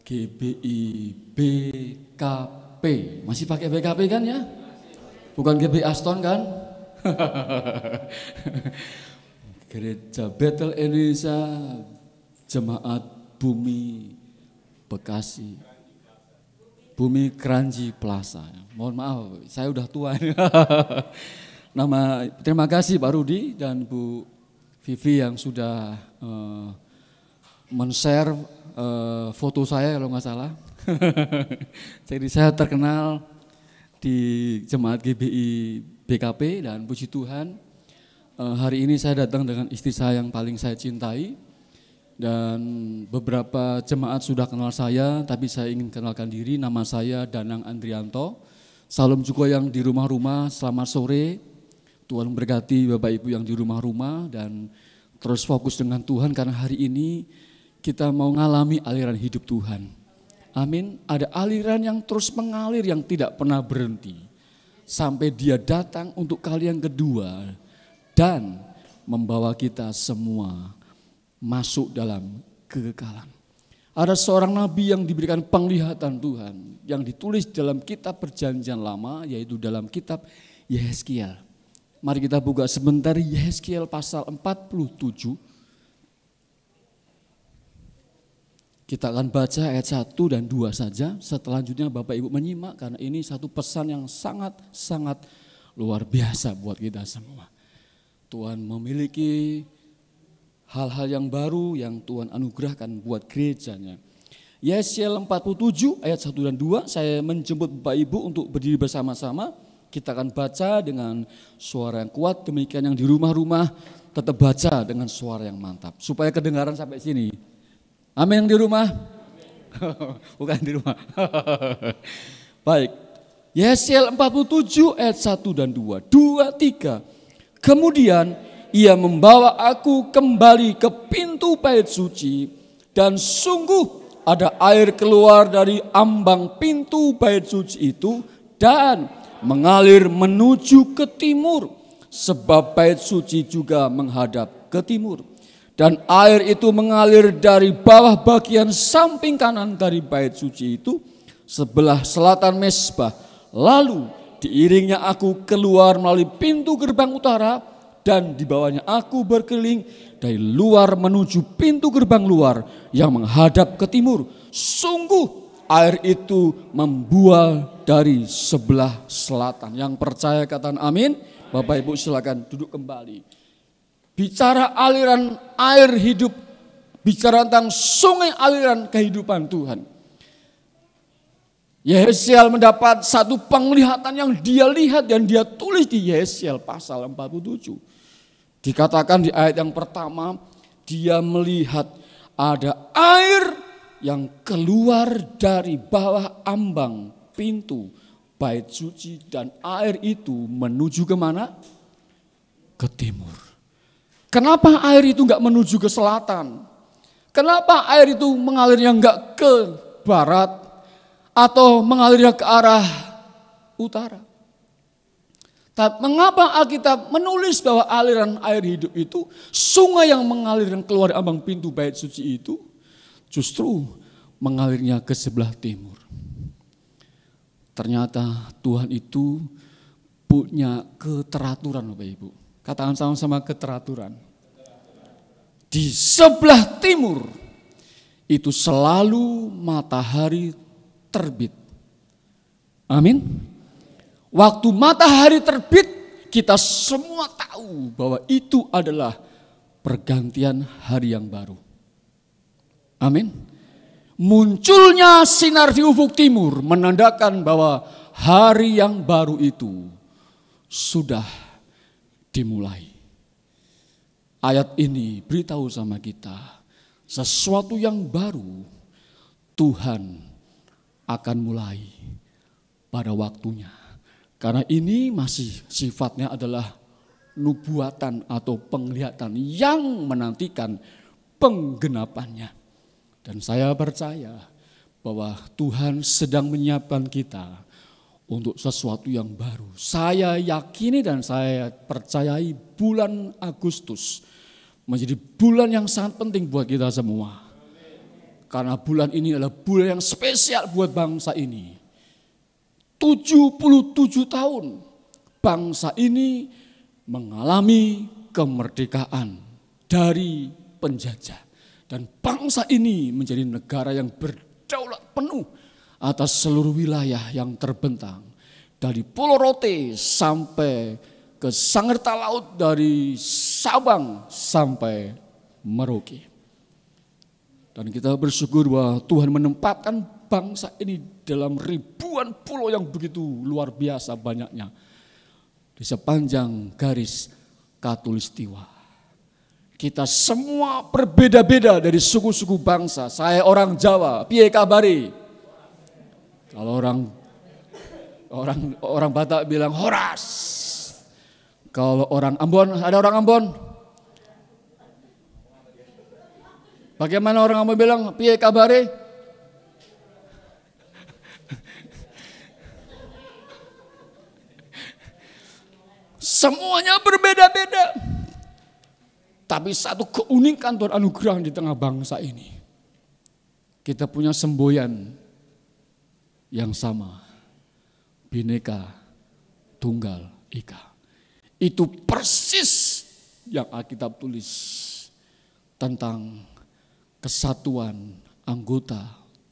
GBI BKP. Masih pakai BKP kan ya? Bukan GBI Aston kan? Gereja Bethel Indonesia, Jemaat Bumi Bekasi, Bumi Kranji Plaza. Mohon maaf, saya udah tua. Terima kasih Pak Rudi dan Bu Vivi yang sudah men-share foto saya kalau nggak salah. Jadi saya terkenal di Jemaat GBI BKP dan puji Tuhan hari ini saya datang dengan istri saya yang paling saya cintai. Dan beberapa jemaat sudah kenal saya, tapi saya ingin kenalkan diri. Nama saya Danang Andrianto. Salam juga yang di rumah-rumah, selamat sore. Tuhan memberkati Bapak Ibu yang di rumah-rumah dan terus fokus dengan Tuhan karena hari ini kita mau ngalami aliran hidup Tuhan. Amin. Ada aliran yang terus mengalir yang tidak pernah berhenti. Sampai dia datang untuk kali yang kedua dan membawa kita semua masuk dalam kekekalan. Ada seorang nabi yang diberikan penglihatan Tuhan yang ditulis dalam kitab Perjanjian Lama, yaitu dalam kitab Yehezkiel. Mari kita buka sebentar Yehezkiel pasal 47. Kita akan baca ayat 1 dan 2 saja. Selanjutnya Bapak Ibu menyimak karena ini satu pesan yang sangat-sangat luar biasa buat kita semua. Tuhan memiliki hal-hal yang baru yang Tuhan anugerahkan buat gerejanya. Yehezkiel 47 ayat 1 dan 2, saya menjemput Bapak Ibu untuk berdiri bersama-sama. Kita akan baca dengan suara yang kuat, demikian yang di rumah-rumah tetap baca dengan suara yang mantap. Supaya kedengaran sampai sini. Amin yang di rumah? Bukan di rumah. Baik, Yehezkiel 47 ayat 1 dan 2, 2, 3. Kemudian ia membawa aku kembali ke pintu bait suci dan sungguh ada air keluar dari ambang pintu bait suci itu dan mengalir menuju ke timur, sebab bait suci juga menghadap ke timur. Dan air itu mengalir dari bawah bagian samping kanan dari bait suci itu sebelah selatan mezbah. Lalu diiringnya aku keluar melalui pintu gerbang utara dan di bawahnya aku berkeliling dari luar menuju pintu gerbang luar yang menghadap ke timur. Sungguh air itu membual dari sebelah selatan. Yang percaya katakan amin. Bapak Ibu silakan duduk kembali. Bicara aliran air hidup, bicara tentang sungai aliran kehidupan Tuhan. Yehezkiel mendapat satu penglihatan yang dia lihat dan dia tulis di Yehezkiel pasal 47. Dikatakan di ayat yang pertama, dia melihat ada air yang keluar dari bawah ambang pintu bait suci dan air itu menuju kemana? Ke timur. Kenapa air itu enggak menuju ke selatan? Kenapa air itu mengalirnya enggak ke barat atau mengalirnya ke arah utara? Tapi mengapa Alkitab menulis bahwa aliran air hidup itu, sungai yang mengalir dan keluar dari ambang pintu bait suci itu justru mengalirnya ke sebelah timur? Ternyata Tuhan itu punya keteraturan Bapak Ibu. Katakan sama-sama keteraturan. Di sebelah timur itu selalu matahari terbit. Amin. Waktu matahari terbit kita semua tahu bahwa itu adalah pergantian hari yang baru. Amin. Munculnya sinar di ufuk timur menandakan bahwa hari yang baru itu sudah dimulai. Ayat ini beritahu sama kita sesuatu yang baru Tuhan akan mulai pada waktunya. Karena ini masih sifatnya adalah nubuatan atau penglihatan yang menantikan penggenapannya. Dan saya percaya bahwa Tuhan sedang menyiapkan kita untuk sesuatu yang baru. Saya yakini dan saya percayai bulan Agustus menjadi bulan yang sangat penting buat kita semua. Karena bulan ini adalah bulan yang spesial buat bangsa ini. 77 tahun bangsa ini mengalami kemerdekaan dari penjajah. Dan bangsa ini menjadi negara yang berdaulat penuh atas seluruh wilayah yang terbentang. Dari Pulau Rote sampai ke Sangerta Laut, dari Sabang sampai Merauke. Dan kita bersyukur bahwa Tuhan menempatkan bangsa ini dalam ribuan pulau yang begitu luar biasa banyaknya. Di sepanjang garis Katulistiwa. Kita semua berbeda-beda dari suku-suku bangsa. Saya orang Jawa, piye kabari? Kalau orang Batak bilang horas. Kalau orang Ambon, ada orang Ambon? Bagaimana orang Ambon bilang, piye kabare? Semuanya berbeda-beda. Tapi satu keunikan Tuhan anugerah di tengah bangsa ini. Kita punya semboyan yang sama. Bhinneka Tunggal Ika. Itu persis yang Alkitab tulis tentang kesatuan anggota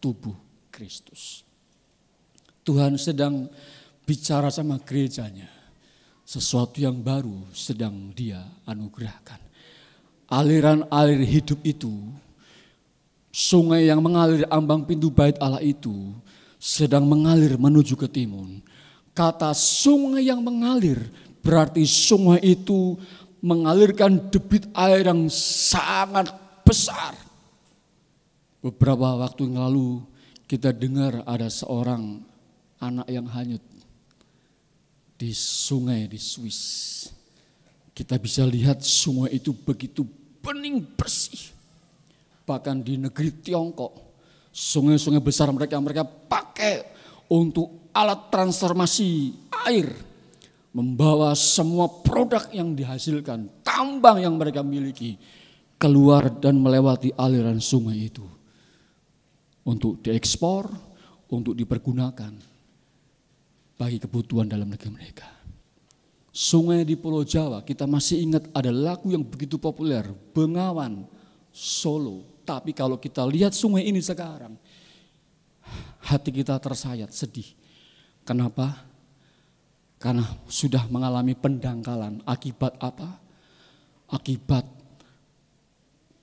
tubuh Kristus. Tuhan sedang bicara sama gerejanya. Sesuatu yang baru sedang Dia anugerahkan. Aliran-alir hidup itu, sungai yang mengalir ambang pintu bait Allah itu sedang mengalir menuju ke timun. Kata sungai yang mengalir berarti sungai itu mengalirkan debit air yang sangat besar. Beberapa waktu yang lalu kita dengar ada seorang anak yang hanyut di sungai di Swiss. Kita bisa lihat sungai itu begitu bening bersih. Bahkan di negeri Tiongkok, sungai-sungai besar mereka pakai untuk alat transformasi air. Membawa semua produk yang dihasilkan, tambang yang mereka miliki, keluar dan melewati aliran sungai itu. Untuk diekspor, untuk dipergunakan bagi kebutuhan dalam negeri mereka. Sungai di Pulau Jawa, kita masih ingat ada lagu yang begitu populer, Bengawan Solo. Tapi kalau kita lihat sungai ini sekarang, hati kita tersayat, sedih. Kenapa? Karena sudah mengalami pendangkalan. Akibat apa? Akibat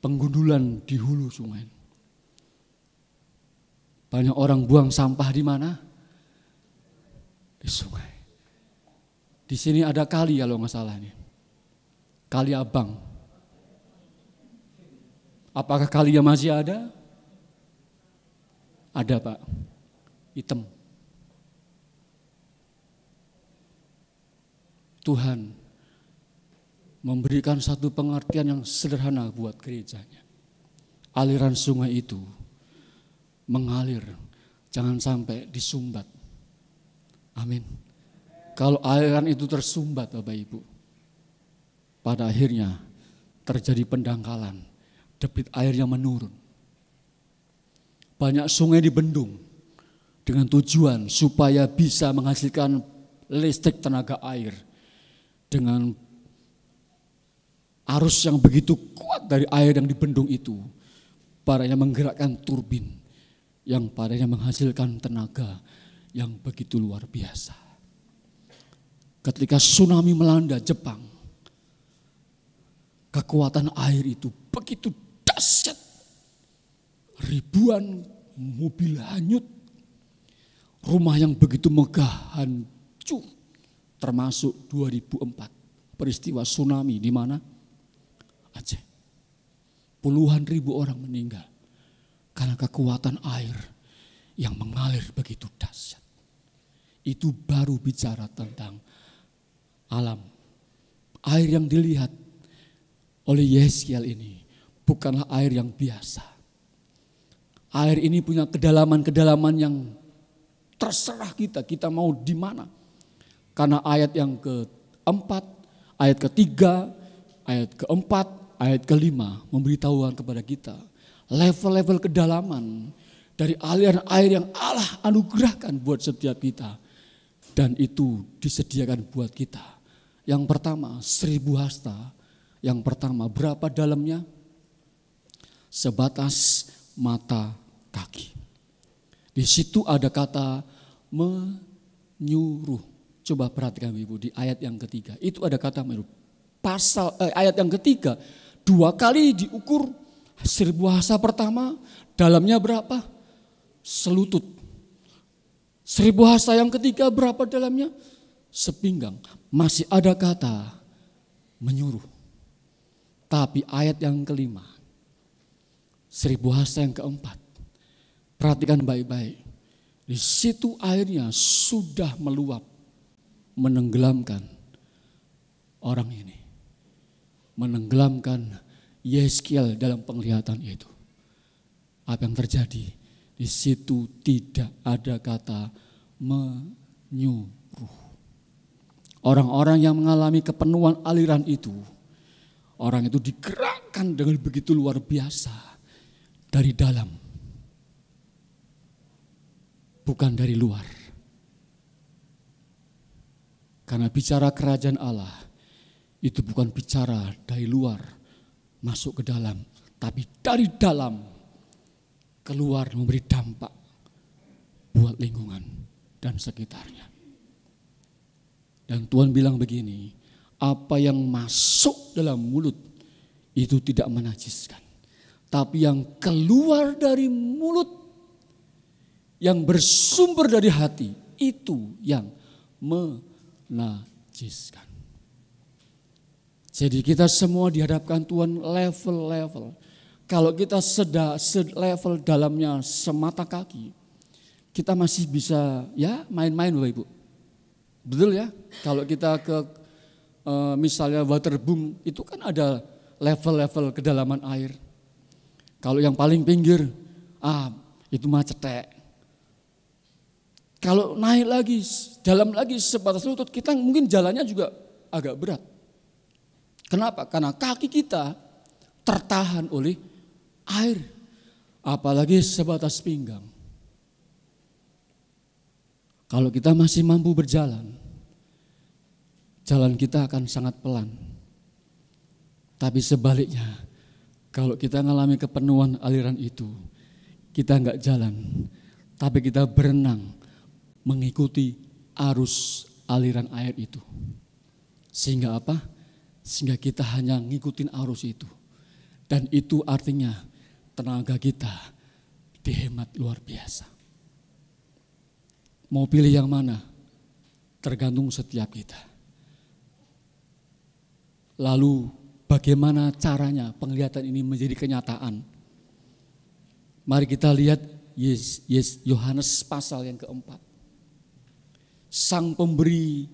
penggundulan di hulu sungai. Banyak orang buang sampah di mana? Di sungai. Di sini ada kali kalau nggak salah nih. Kali Abang. Apakah kalinya masih ada? Ada Pak. Hitam. Tuhan memberikan satu pengertian yang sederhana buat gerejanya. Aliran sungai itu mengalir, jangan sampai disumbat. Amin. Kalau aliran itu tersumbat Bapak Ibu, pada akhirnya terjadi pendangkalan, debit airnya menurun. Banyak sungai dibendung dengan tujuan supaya bisa menghasilkan listrik tenaga air. Dengan arus yang begitu kuat dari air yang dibendung itu, padanya menggerakkan turbin yang padanya menghasilkan tenaga yang begitu luar biasa. Ketika tsunami melanda Jepang, kekuatan air itu begitu dahsyat. Ribuan mobil hanyut, rumah yang begitu megah hancur. Termasuk 2004 peristiwa tsunami di mana? Aceh. Puluhan ribu orang meninggal karena kekuatan air yang mengalir begitu dahsyat. Itu baru bicara tentang alam. Air yang dilihat oleh Yeskiel ini bukanlah air yang biasa. Air ini punya kedalaman-kedalaman yang terserah kita mau di mana. Karena ayat yang keempat, ayat ketiga, ayat keempat, ayat kelima memberitahukan kepada kita level-level kedalaman dari aliran air yang Allah anugerahkan buat setiap kita. Dan itu disediakan buat kita. Yang pertama 1000 hasta, yang pertama berapa dalamnya? Sebatas mata kaki. Di situ ada kata menyuruh. Coba perhatikan Ibu di ayat yang ketiga. Itu ada kata menyuruh. Ayat yang ketiga 2 kali diukur 1000 hasta pertama, dalamnya berapa? Selutut. 1000 hasta yang ketiga berapa dalamnya? Sepinggang. Masih ada kata menyuruh. Tapi ayat yang kelima, 1000 hasta yang keempat, perhatikan baik-baik. Di situ airnya sudah meluap, menenggelamkan orang ini menenggelamkan Yeskiel dalam penglihatan itu. Apa yang terjadi? Di situ tidak ada kata menyuruh. Orang-orang yang mengalami kepenuhan aliran itu, orang itu digerakkan dengan begitu luar biasa dari dalam, bukan dari luar. Karena bicara kerajaan Allah itu bukan bicara dari luar masuk ke dalam, tapi dari dalam keluar memberi dampak buat lingkungan dan sekitarnya. Dan Tuhan bilang begini, apa yang masuk dalam mulut itu tidak menajiskan, tapi yang keluar dari mulut yang bersumber dari hati itu yang menajiskan. Jadi kita semua dihadapkan Tuhan level-level. Kalau kita level dalamnya semata kaki, kita masih bisa ya main-main Bapak Ibu. Betul ya? Kalau kita ke misalnya waterboom itu kan ada level-level kedalaman air. Kalau yang paling pinggir, itu mah cetek. Kalau naik lagi, dalam lagi sebatas lutut, kita mungkin jalannya juga agak berat. Kenapa? Karena kaki kita tertahan oleh air, apalagi sebatas pinggang. Kalau kita masih mampu berjalan, jalan kita akan sangat pelan. Tapi sebaliknya, kalau kita mengalami kepenuhan aliran itu, kita enggak jalan, tapi kita berenang mengikuti arus aliran air itu. Sehingga apa? Sehingga kita hanya ngikutin arus itu. Dan itu artinya tenaga kita dihemat luar biasa. Mau pilih yang mana? Tergantung setiap kita. Lalu bagaimana caranya penglihatan ini menjadi kenyataan? Mari kita lihat Yohanes pasal yang keempat. Sang pemberi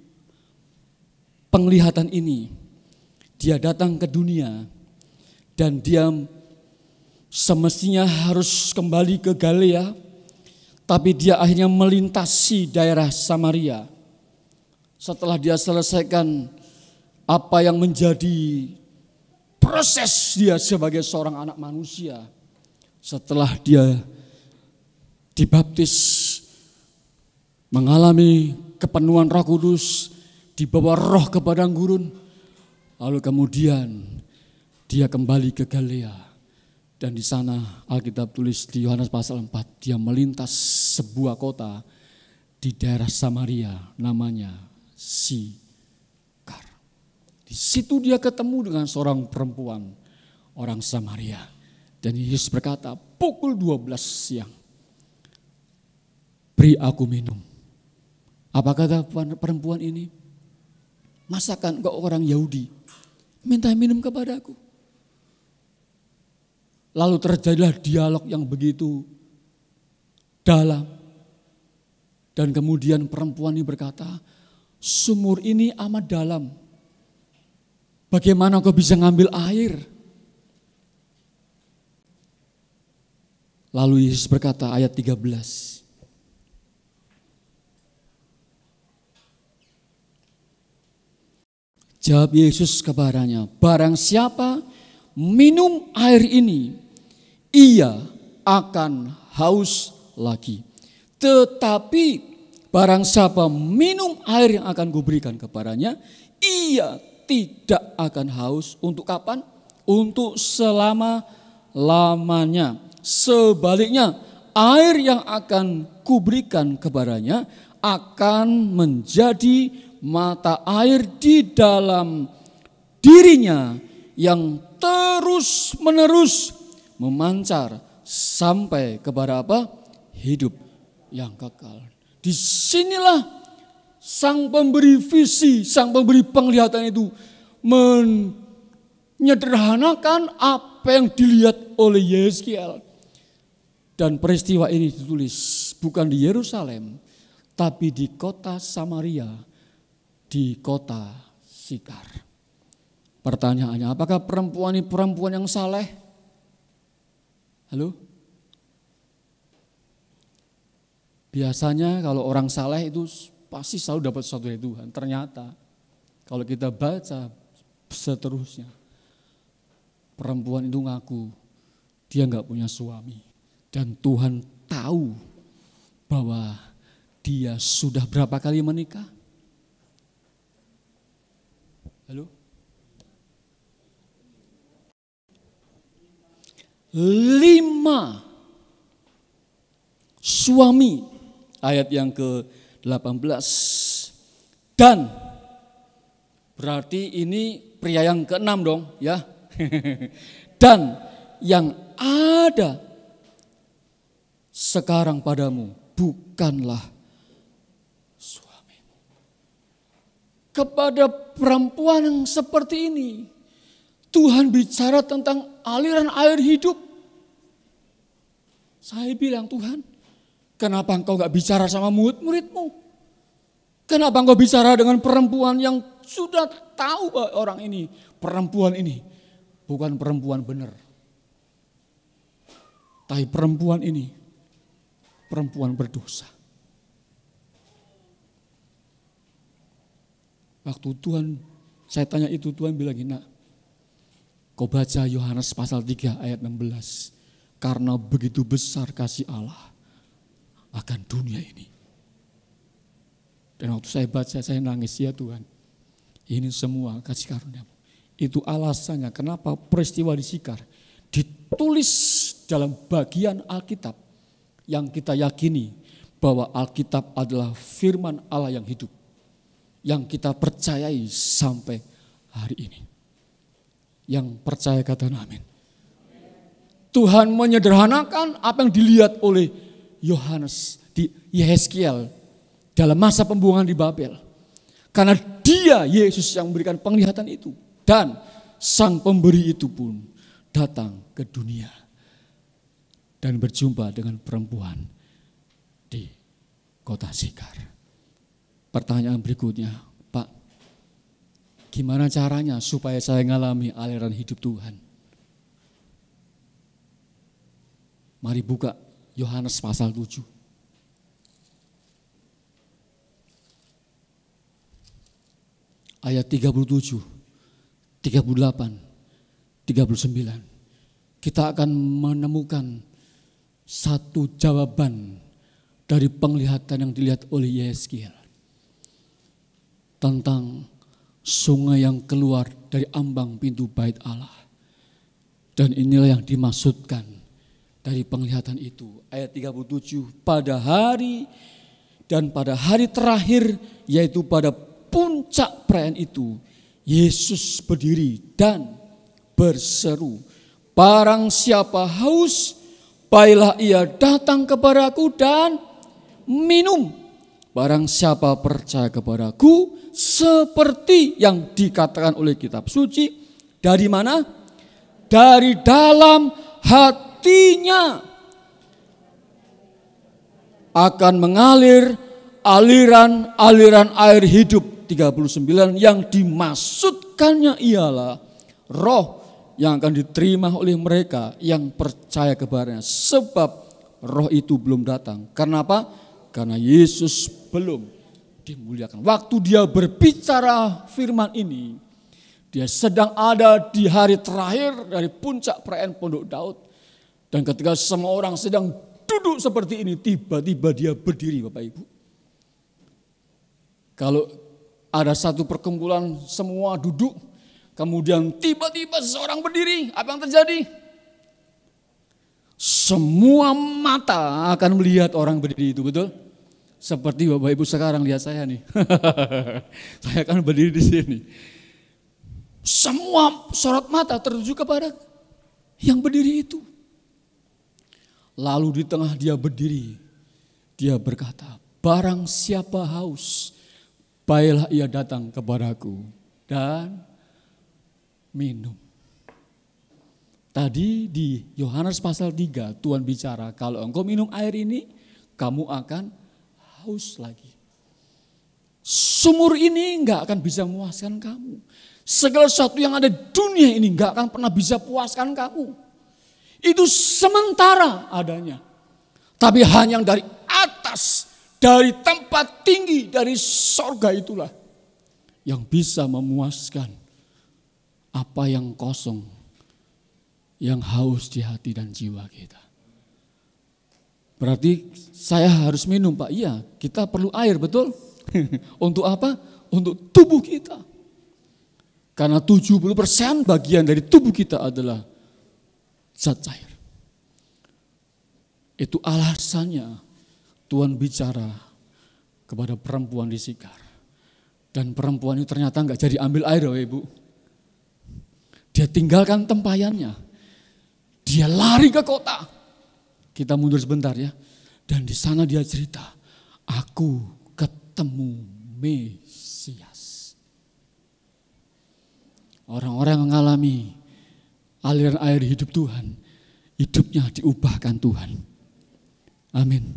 penglihatan ini, dia datang ke dunia dan dia semestinya harus kembali ke Galilea, tapi dia akhirnya melintasi daerah Samaria. Setelah dia selesaikan apa yang menjadi proses dia sebagai seorang anak manusia, setelah dia dibaptis, mengalami kepenuhan Roh Kudus, dibawa roh ke padang gurun, lalu kemudian dia kembali ke Galilea. Dan di sana Alkitab tulis di Yohanes pasal 4, dia melintas sebuah kota di daerah Samaria namanya Sikar. Di situ dia ketemu dengan seorang perempuan, orang Samaria. Dan Yesus berkata, pukul 12 siang, beri aku minum. Apa kata perempuan ini? Masakan engkau orang Yahudi, minta minum kepadaku? Lalu terjadilah dialog yang begitu dalam. Dan kemudian perempuan ini berkata, sumur ini amat dalam. Bagaimana kau bisa ngambil air? Lalu Yesus berkata ayat 13. Jawab Yesus kepadanya, barang siapa minum air ini, ia akan haus lagi. Tetapi barang siapa minum air yang akan kuberikan kepadanya, ia tidak akan haus. Untuk kapan? Untuk selama-lamanya. Sebaliknya, air yang akan kuberikan kepadanya akan menjadi mata air di dalam dirinya yang terus-menerus memancar sampai kepada apa? Hidup yang kekal. Disinilah sang pemberi visi, sang pemberi penglihatan itu menyederhanakan apa yang dilihat oleh Yeskiel. Dan peristiwa ini ditulis bukan di Yerusalem, tapi di kota Samaria, di kota Sikar. Pertanyaannya, apakah perempuan ini perempuan yang saleh? Halo? Biasanya kalau orang saleh itu pasti selalu dapat sesuatu dari Tuhan. Ternyata kalau kita baca seterusnya, perempuan itu ngaku dia nggak punya suami. Dan Tuhan tahu bahwa dia sudah berapa kali menikah? Halo? 5 suami, ayat yang ke-18. Dan berarti ini pria yang ke-6 dong ya. Dan yang ada sekarang padamu bukanlah suamimu. Kepada perempuan yang seperti ini Tuhan bicara tentang aliran air hidup. Saya bilang, Tuhan, kenapa engkau gak bicara sama murid-muridmu? Kenapa engkau bicara dengan perempuan yang sudah tahu bahwa orang ini, perempuan ini bukan perempuan benar. Tapi perempuan ini, perempuan berdosa. Waktu Tuhan, saya tanya itu, Tuhan bilang gini, nak, kau baca Yohanes pasal 3 ayat 16. Karena begitu besar kasih Allah akan dunia ini. Dan waktu saya baca, saya nangis, ya Tuhan. Ini semua kasih karunia-Mu. Itu alasannya kenapa peristiwa di Sikar ditulis dalam bagian Alkitab yang kita yakini bahwa Alkitab adalah firman Allah yang hidup. Yang kita percayai sampai hari ini. Yang percaya kata amin. Tuhan menyederhanakan apa yang dilihat oleh Yohanes di Yehezkiel dalam masa pembuangan di Babel. Karena dia, Yesus, yang memberikan penglihatan itu. Dan sang pemberi itu pun datang ke dunia dan berjumpa dengan perempuan di kota Sikar. Pertanyaan berikutnya, Pak, gimana caranya supaya saya mengalami aliran hidup Tuhan? Mari buka Yohanes pasal 7. Ayat 37, 38, 39. Kita akan menemukan satu jawaban dari penglihatan yang dilihat oleh Yehezkiel. Tentang sungai yang keluar dari ambang pintu bait Allah. Dan inilah yang dimaksudkan dari penglihatan itu. Ayat 37, pada hari dan pada hari terakhir, yaitu pada puncak perayaan itu, Yesus berdiri dan berseru, barang siapa haus, baiklah ia datang kepadaku dan minum. Barang siapa percaya kepadaku, seperti yang dikatakan oleh kitab suci, dari mana? Dari dalam hatinya akan mengalir aliran air hidup. 39, yang dimaksudkannya ialah roh yang akan diterima oleh mereka yang percaya kepadanya. Sebab roh itu belum datang. Kenapa? Karena Yesus belum dimuliakan. Waktu dia berbicara firman ini, dia sedang ada di hari terakhir dari puncak perayaan Pondok Daud. Dan ketika semua orang sedang duduk seperti ini, tiba-tiba dia berdiri, Bapak Ibu. Kalau ada satu perkumpulan semua duduk, kemudian tiba-tiba seseorang berdiri, apa yang terjadi? Semua mata akan melihat orang berdiri itu, betul? Seperti Bapak Ibu sekarang lihat saya nih. Saya akan berdiri di sini. Semua sorot mata tertuju kepada yang berdiri itu. Lalu di tengah dia berdiri, dia berkata, barang siapa haus, baiklah ia datang kepadaku dan minum. Tadi di Yohanes pasal 3 Tuhan bicara, kalau engkau minum air ini, kamu akan haus lagi. Sumur ini enggak akan bisa memuaskan kamu. Segala sesuatu yang ada di dunia ini gak akan pernah bisa puaskan kamu. Itu sementara adanya. Tapi hanya dari atas, dari tempat tinggi, dari sorga itulah yang bisa memuaskan apa yang kosong, yang haus di hati dan jiwa kita. Berarti saya harus minum, Pak. Iya, kita perlu air, betul? Untuk apa? Untuk tubuh kita. Karena 70% bagian dari tubuh kita adalah zat cair. Itu alasannya Tuhan bicara kepada perempuan di Sikar. Dan perempuan itu ternyata enggak jadi ambil air, Ibu. Dia tinggalkan tempayannya. Dia lari ke kota. Kita mundur sebentar ya. Dan di sana dia cerita, aku ketemu Mesias. Orang-orang yang mengalami aliran air hidup Tuhan, hidupnya diubahkan Tuhan. Amin.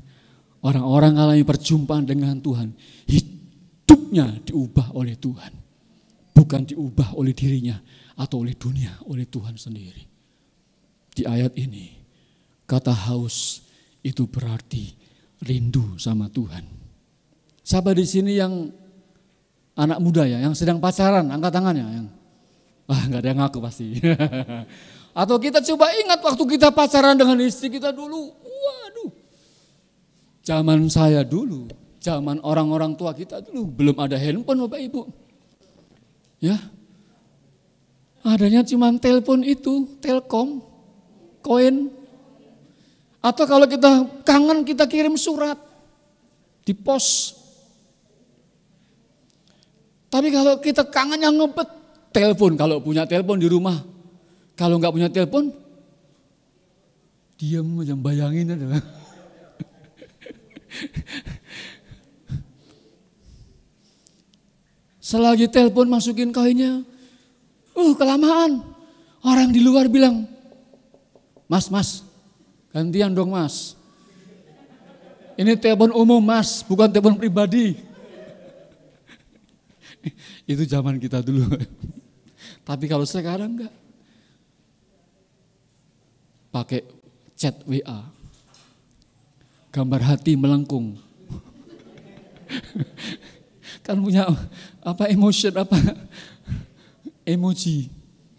Orang-orang mengalami perjumpaan dengan Tuhan, hidupnya diubah oleh Tuhan. Bukan diubah oleh dirinya atau oleh dunia, oleh Tuhan sendiri. Di ayat ini, kata haus itu berarti rindu sama Tuhan. Siapa di sini yang anak muda ya, yang sedang pacaran, angkat tangannya. Enggak ada yang ngaku pasti. Atau kita coba ingat waktu kita pacaran dengan istri kita dulu. Waduh. Zaman saya dulu, zaman orang-orang tua kita dulu belum ada handphone Bapak Ibu. Ya. Adanya cuma telepon itu, Telkom, koin. Atau kalau kita kangen kita kirim surat di pos. Tapi kalau kita kangen yang ngebet, telepon, kalau punya telepon di rumah. Kalau enggak punya telepon, diam aja, bayangin aja. Selagi telepon masukin koinnya, kelamaan. Orang di luar bilang, Mas, gantian dong Mas. Ini telepon umum Mas, bukan telepon pribadi. Itu zaman kita dulu. Tapi kalau sekarang enggak. Pakai chat WA. Gambar hati melengkung. Kan punya emoji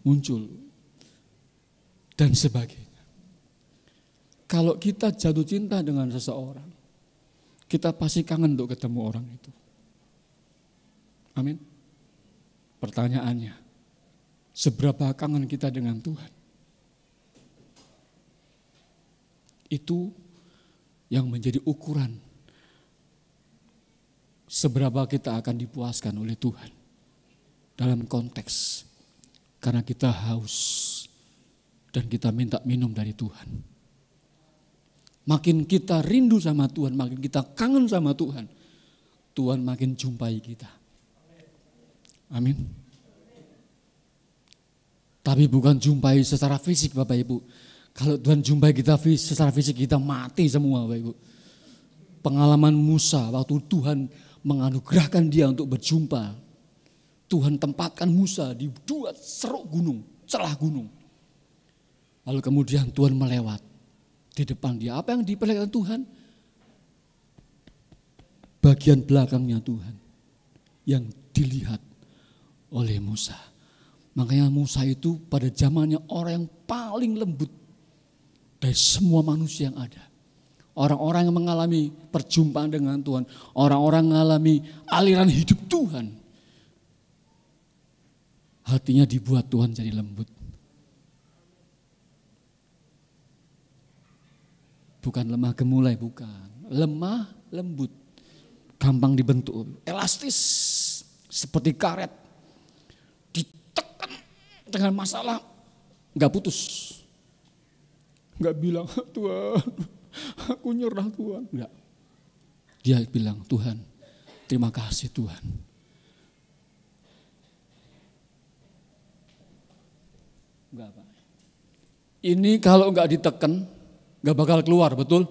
muncul. Dan sebagainya. Kalau kita jatuh cinta dengan seseorang, kita pasti kangen untuk ketemu orang itu. Amin. Pertanyaannya, seberapa kangen kita dengan Tuhan? Itu yang menjadi ukuran seberapa kita akan dipuaskan oleh Tuhan. Dalam konteks, karena kita haus dan kita minta minum dari Tuhan. Makin kita rindu sama Tuhan, makin kita kangen sama Tuhan, Tuhan makin jumpai kita. Amin. Tapi bukan jumpai secara fisik Bapak Ibu. Kalau Tuhan jumpai kita secara fisik, kita mati semua Bapak Ibu. Pengalaman Musa waktu Tuhan menganugerahkan dia untuk berjumpa. Tuhan tempatkan Musa di dua ceruk gunung, celah gunung. Lalu kemudian Tuhan melewat di depan dia. Apa yang diperlihatkan Tuhan? Bagian belakangnya Tuhan yang dilihat oleh Musa. Makanya Musa itu pada zamannya orang yang paling lembut dari semua manusia yang ada. Orang-orang yang mengalami perjumpaan dengan Tuhan, orang-orang yang mengalami aliran hidup Tuhan, hatinya dibuat Tuhan jadi lembut. Bukan lemah gemulai, bukan. Lemah, lembut. Gampang dibentuk, elastis, seperti karet. Ditekan dengan masalah, gak putus. Gak bilang, Tuhan, aku nyerah Tuhan. Enggak. Dia bilang, Tuhan, terima kasih Tuhan. Enggak, Pak. Ini kalau enggak ditekan, enggak bakal keluar, betul?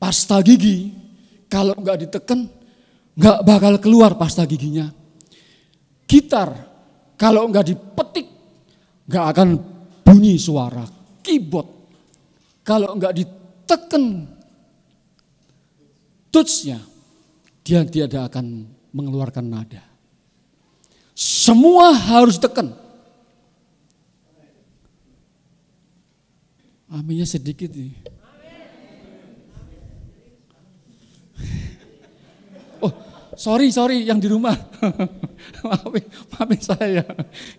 Pasta gigi, kalau enggak ditekan, enggak bakal keluar pasta giginya. Gitar, Kalau enggak dipetik, enggak akan bunyi suara keyboard. Kalau enggak ditekan touch-nya, dia tidak akan mengeluarkan nada. Semua harus tekan. Aminnya sedikit nih. Oh, sorry yang di rumah. maafin saya.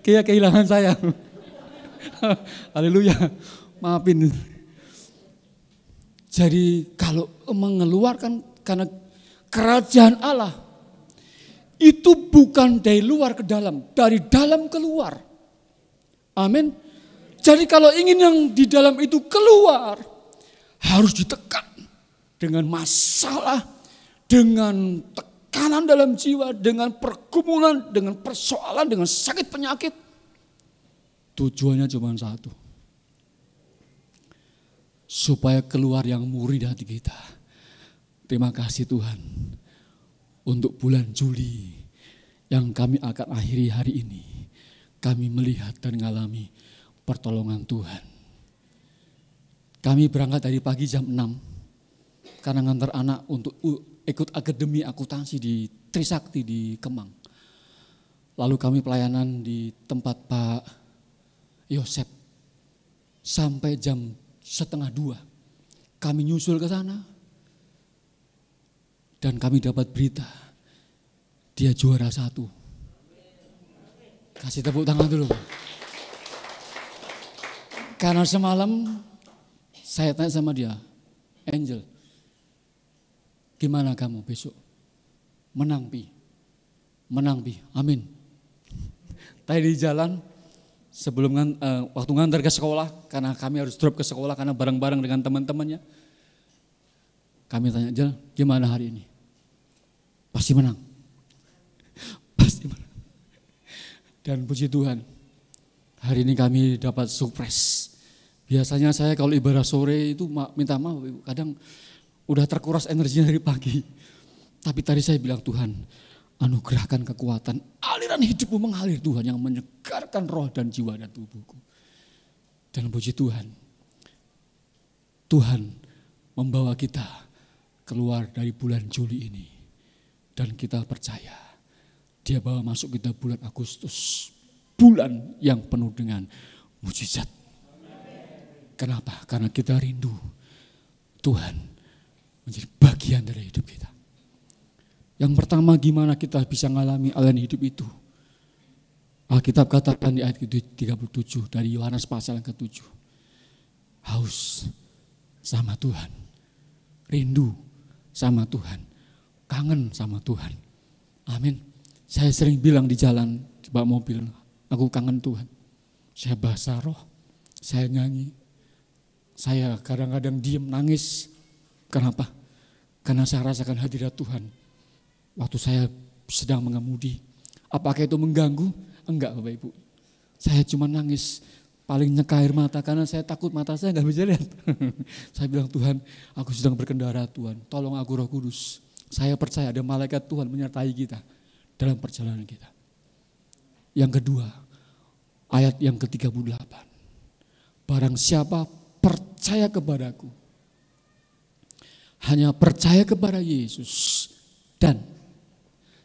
Kayak kehilangan saya. Haleluya. Maafin. Jadi kalau mengeluarkan karena kerajaan Allah itu bukan dari luar ke dalam, dari dalam keluar. Amin. Jadi kalau ingin yang di dalam itu keluar, harus ditekan dengan masalah, dengan tekanan dalam jiwa, dengan pergumulan, dengan persoalan, dengan sakit penyakit. Tujuannya cuma satu. Supaya keluar yang murni di hati kita. Terima kasih Tuhan untuk bulan Juli yang kami akan akhiri hari ini. Kami melihat dan mengalami pertolongan Tuhan. Kami berangkat dari pagi jam 6 karena ngantar anak untuk ikut akademi akuntansi di Trisakti di Kemang. Lalu kami pelayanan di tempat Pak Yosep sampai jam 1:30 kami nyusul ke sana dan kami dapat berita dia juara 1. Kasih tepuk tangan dulu. Karena semalam saya tanya sama dia, Angel, gimana kamu besok? Menang pi, amin. Tadi di jalan sebelum waktu ngantar ke sekolah, karena kami harus drop ke sekolah karena bareng-bareng dengan teman-temannya. Kami tanya, Jel, gimana hari ini? Pasti menang. Pasti menang. Dan puji Tuhan, hari ini kami dapat surprise. Biasanya saya kalau ibadah sore itu minta maaf, kadang udah terkuras energinya dari pagi. Tapi tadi saya bilang, Tuhan, anugerahkan kekuatan, aliran hidupmu mengalir Tuhan yang menyegarkan roh dan jiwa dan tubuhku. Dan puji Tuhan, Tuhan membawa kita keluar dari bulan Juli ini. Dan kita percaya, dia bawa masuk kita bulan Agustus, bulan yang penuh dengan mujizat. Kenapa? Karena kita rindu Tuhan menjadi bagian dari hidup kita. Yang pertama, gimana kita bisa mengalami aliran hidup itu? Alkitab katakan di ayat 37 dari Yohanes pasal yang ke-7. Haus sama Tuhan, rindu sama Tuhan, kangen sama Tuhan. Amin. Saya sering bilang di jalan, di bawah mobil, aku kangen Tuhan. Saya bahasa roh, saya nyanyi. Saya kadang-kadang diam nangis. Kenapa? Karena saya rasakan hadirat Tuhan. Waktu saya sedang mengemudi. Apakah itu mengganggu? Enggak Bapak Ibu. Saya cuma nangis. Paling nyeka air mata karena saya takut mata saya gak bisa lihat. Saya bilang, Tuhan, aku sedang berkendara Tuhan. Tolong aku Roh Kudus. Saya percaya ada malaikat Tuhan menyertai kita dalam perjalanan kita. Yang kedua, ayat yang ke-38. Barang siapa percaya kepadaku, hanya percaya kepada Yesus, dan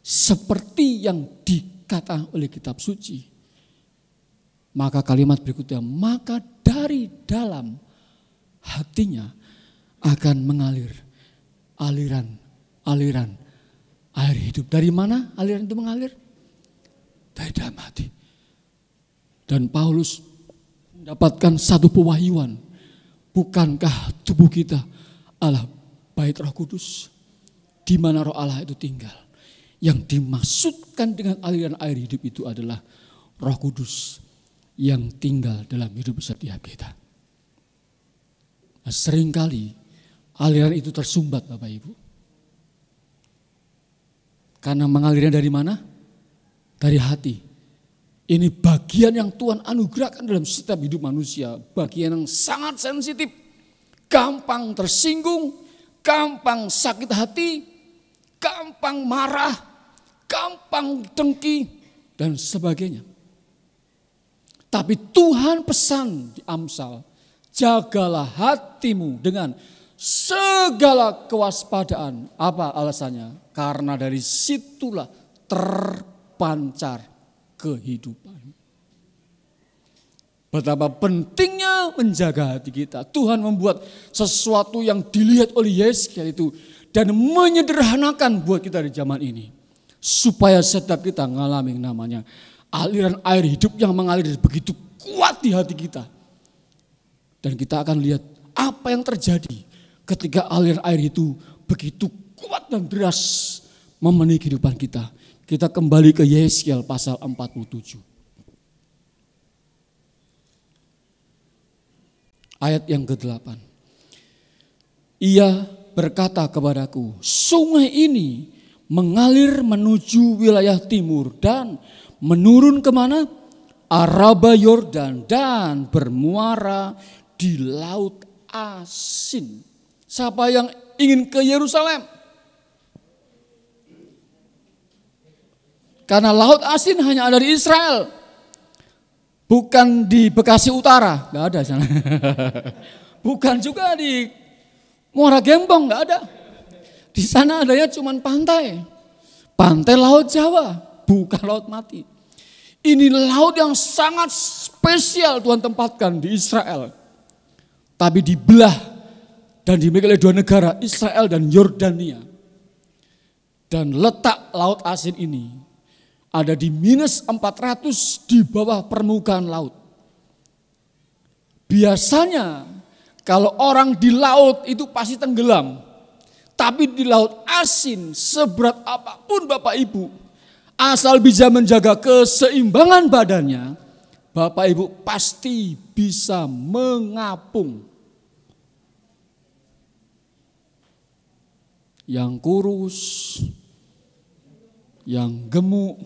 seperti yang dikatakan oleh kitab suci, maka kalimat berikutnya, maka dari dalam hatinya akan mengalir aliran air hidup. Dari mana aliran itu mengalir? Dari dalam hati. Dan Paulus mendapatkan satu pewahyuan. Bukankah tubuh kita adalah bait Roh Kudus, di mana Roh Allah itu tinggal? Yang dimaksudkan dengan aliran air hidup itu adalah Roh Kudus yang tinggal dalam hidup setiap kita. Nah, seringkali aliran itu tersumbat Bapak Ibu. Karena mengalirnya dari mana? Dari hati. Ini bagian yang Tuhan anugerahkan dalam setiap hidup manusia. Bagian yang sangat sensitif. Gampang tersinggung, gampang sakit hati, gampang marah, gampang dengki, dan sebagainya. Tapi Tuhan pesan di Amsal, jagalah hatimu dengan segala kewaspadaan. Apa alasannya? Karena dari situlah terpancar kehidupan. Betapa pentingnya menjaga hati kita. Tuhan membuat sesuatu yang dilihat oleh Yesaya itu dan menyederhanakan buat kita di zaman ini. Supaya setiap kita mengalami namanya aliran air hidup yang mengalir begitu kuat di hati kita. Dan kita akan lihat apa yang terjadi ketika aliran air itu begitu kuat dan deras memenuhi kehidupan kita. Kita kembali ke Yesaya pasal 47. Ayat yang ke-8. Ia berkata kepadaku, sungai ini mengalir menuju wilayah timur dan menurun kemana? Araba Yordan dan bermuara di Laut Asin. Siapa yang ingin ke Yerusalem? Karena Laut Asin hanya ada di Israel. Bukan di Bekasi Utara, enggak ada sana. Bukan juga di Muara Gembong, enggak ada. Di sana adanya cuma pantai. Pantai Laut Jawa, bukan Laut Mati. Ini laut yang sangat spesial Tuhan tempatkan di Israel. Tapi dibelah dan dimiliki oleh dua negara, Israel dan Yordania. Dan letak Laut Asin ini ada di minus 400 di bawah permukaan laut. Biasanya kalau orang di laut itu pasti tenggelam. Tapi di Laut Asin seberat apapun Bapak Ibu, asal bisa menjaga keseimbangan badannya, Bapak Ibu pasti bisa mengapung. Yang kurus, yang gemuk,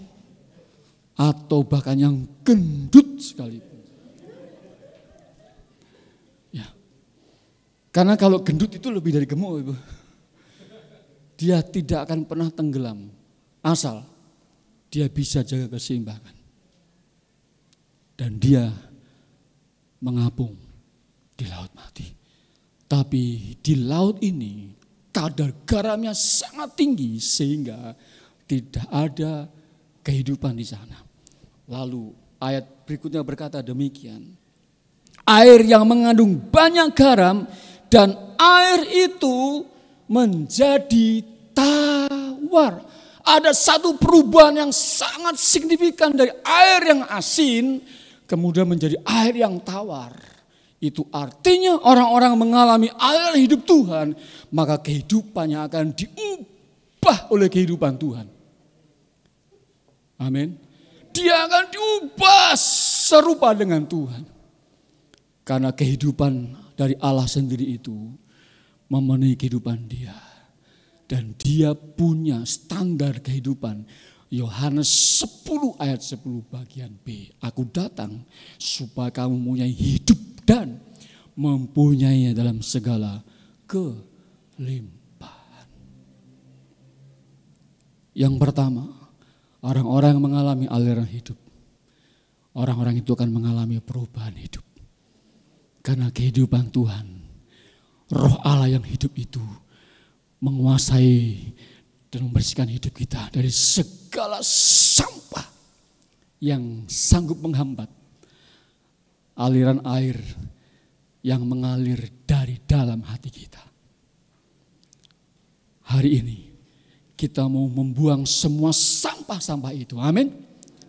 atau bahkan yang gendut sekalipun. Ya. Karena kalau gendut itu lebih dari gemuk, Ibu. Dia tidak akan pernah tenggelam, asal dia bisa jaga keseimbangan. Dan dia mengapung di Laut Mati. Tapi di laut ini kadar garamnya sangat tinggi sehingga tidak ada kehidupan di sana. Lalu ayat berikutnya berkata demikian. Air yang mengandung banyak garam dan air itu menjadi tawar. Ada satu perubahan yang sangat signifikan dari air yang asin kemudian menjadi air yang tawar. Itu artinya orang-orang mengalami air hidup Tuhan, maka kehidupannya akan diubah oleh kehidupan Tuhan. Amin. Dia akan diubah serupa dengan Tuhan. Karena kehidupan dari Allah sendiri itu memenuhi kehidupan dia. Dan dia punya standar kehidupan. Yohanes 10 ayat 10 bagian B. Aku datang supaya kamu mempunyai hidup dan mempunyainya dalam segala kelimpahan. Yang pertama, orang-orang yang mengalami aliran hidup. Orang-orang itu akan mengalami perubahan hidup. Karena kehidupan Tuhan, Roh Allah yang hidup itu menguasai dan membersihkan hidup kita dari segala sampah yang sanggup menghambat aliran air yang mengalir dari dalam hati kita. Hari ini kita mau membuang semua sampah-sampah itu, amin.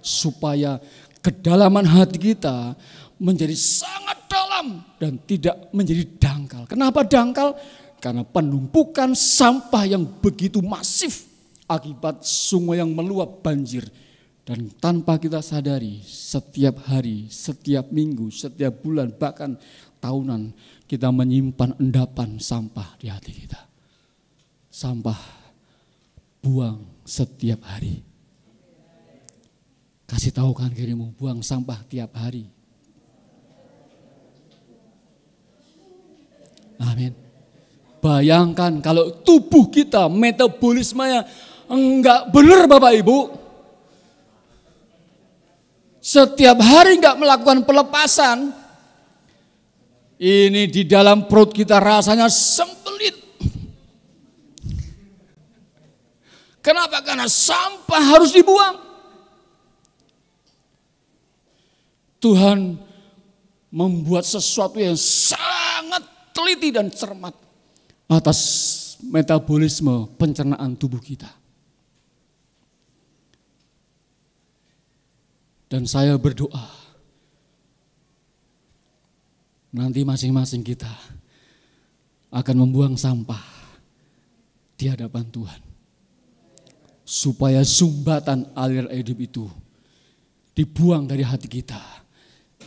Supaya kedalaman hati kita menjadi sangat dalam dan tidak menjadi dangkal. Kenapa dangkal? Karena penumpukan sampah yang begitu masif akibat sungai yang meluap banjir. Dan tanpa kita sadari setiap hari, setiap minggu, setiap bulan, bahkan tahunan kita menyimpan endapan sampah di hati kita. Sampah buang setiap hari. Kasih tahu kan kirimu, buang sampah tiap hari. Amin. Bayangkan kalau tubuh kita metabolismenya enggak benar Bapak Ibu. setiap hari nggak melakukan pelepasan, ini di dalam perut kita rasanya sembelit. Kenapa? Karena sampah harus dibuang. Tuhan membuat sesuatu yang sangat teliti dan cermat atas metabolisme pencernaan tubuh kita. Dan saya berdoa, nanti masing-masing kita akan membuang sampah di hadapan Tuhan. Supaya sumbatan aliran hidup itu dibuang dari hati kita.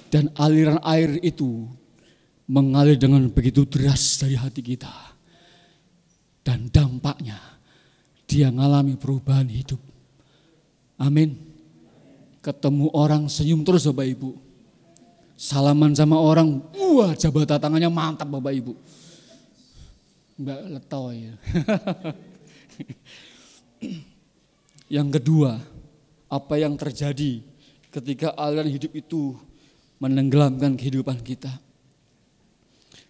Dan aliran air itu mengalir dengan begitu deras dari hati kita. Dan dampaknya dia mengalami perubahan hidup. Amin. Ketemu orang senyum terus Bapak Ibu. Salaman sama orang, wah jabat tangannya mantap Bapak Ibu. Mbak letoy. Yang kedua, apa yang terjadi ketika aliran hidup itu menenggelamkan kehidupan kita.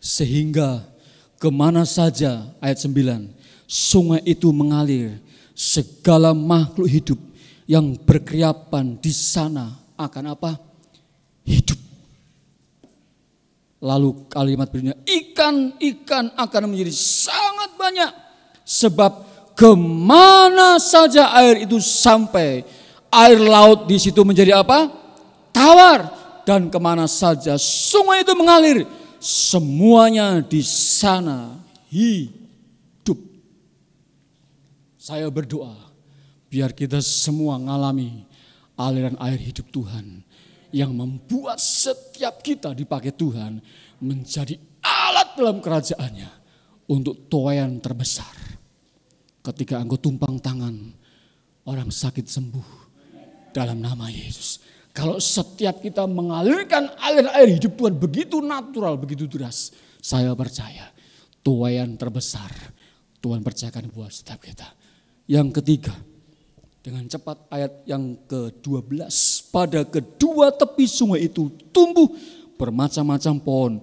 Sehingga kemana saja, ayat 9, sungai itu mengalir, segala makhluk hidup yang berkeriapan di sana akan apa? Hidup. Lalu kalimat berikutnya, ikan-ikan akan menjadi sangat banyak, sebab kemana saja air itu sampai, air laut di situ menjadi apa? Tawar. Dan kemana saja sungai itu mengalir, semuanya di sana hidup. Saya berdoa, biar kita semua mengalami aliran air hidup Tuhan, yang membuat setiap kita dipakai Tuhan menjadi alat dalam kerajaannya untuk tuaian terbesar. Ketika engkau tumpang tangan, orang sakit sembuh dalam nama Yesus. Kalau setiap kita mengalirkan air hidup Tuhan begitu natural, begitu deras, saya percaya tuaian terbesar Tuhan percayakan buat setiap kita. Yang ketiga, dengan cepat ayat yang ke-12, pada kedua tepi sungai itu tumbuh bermacam-macam pohon,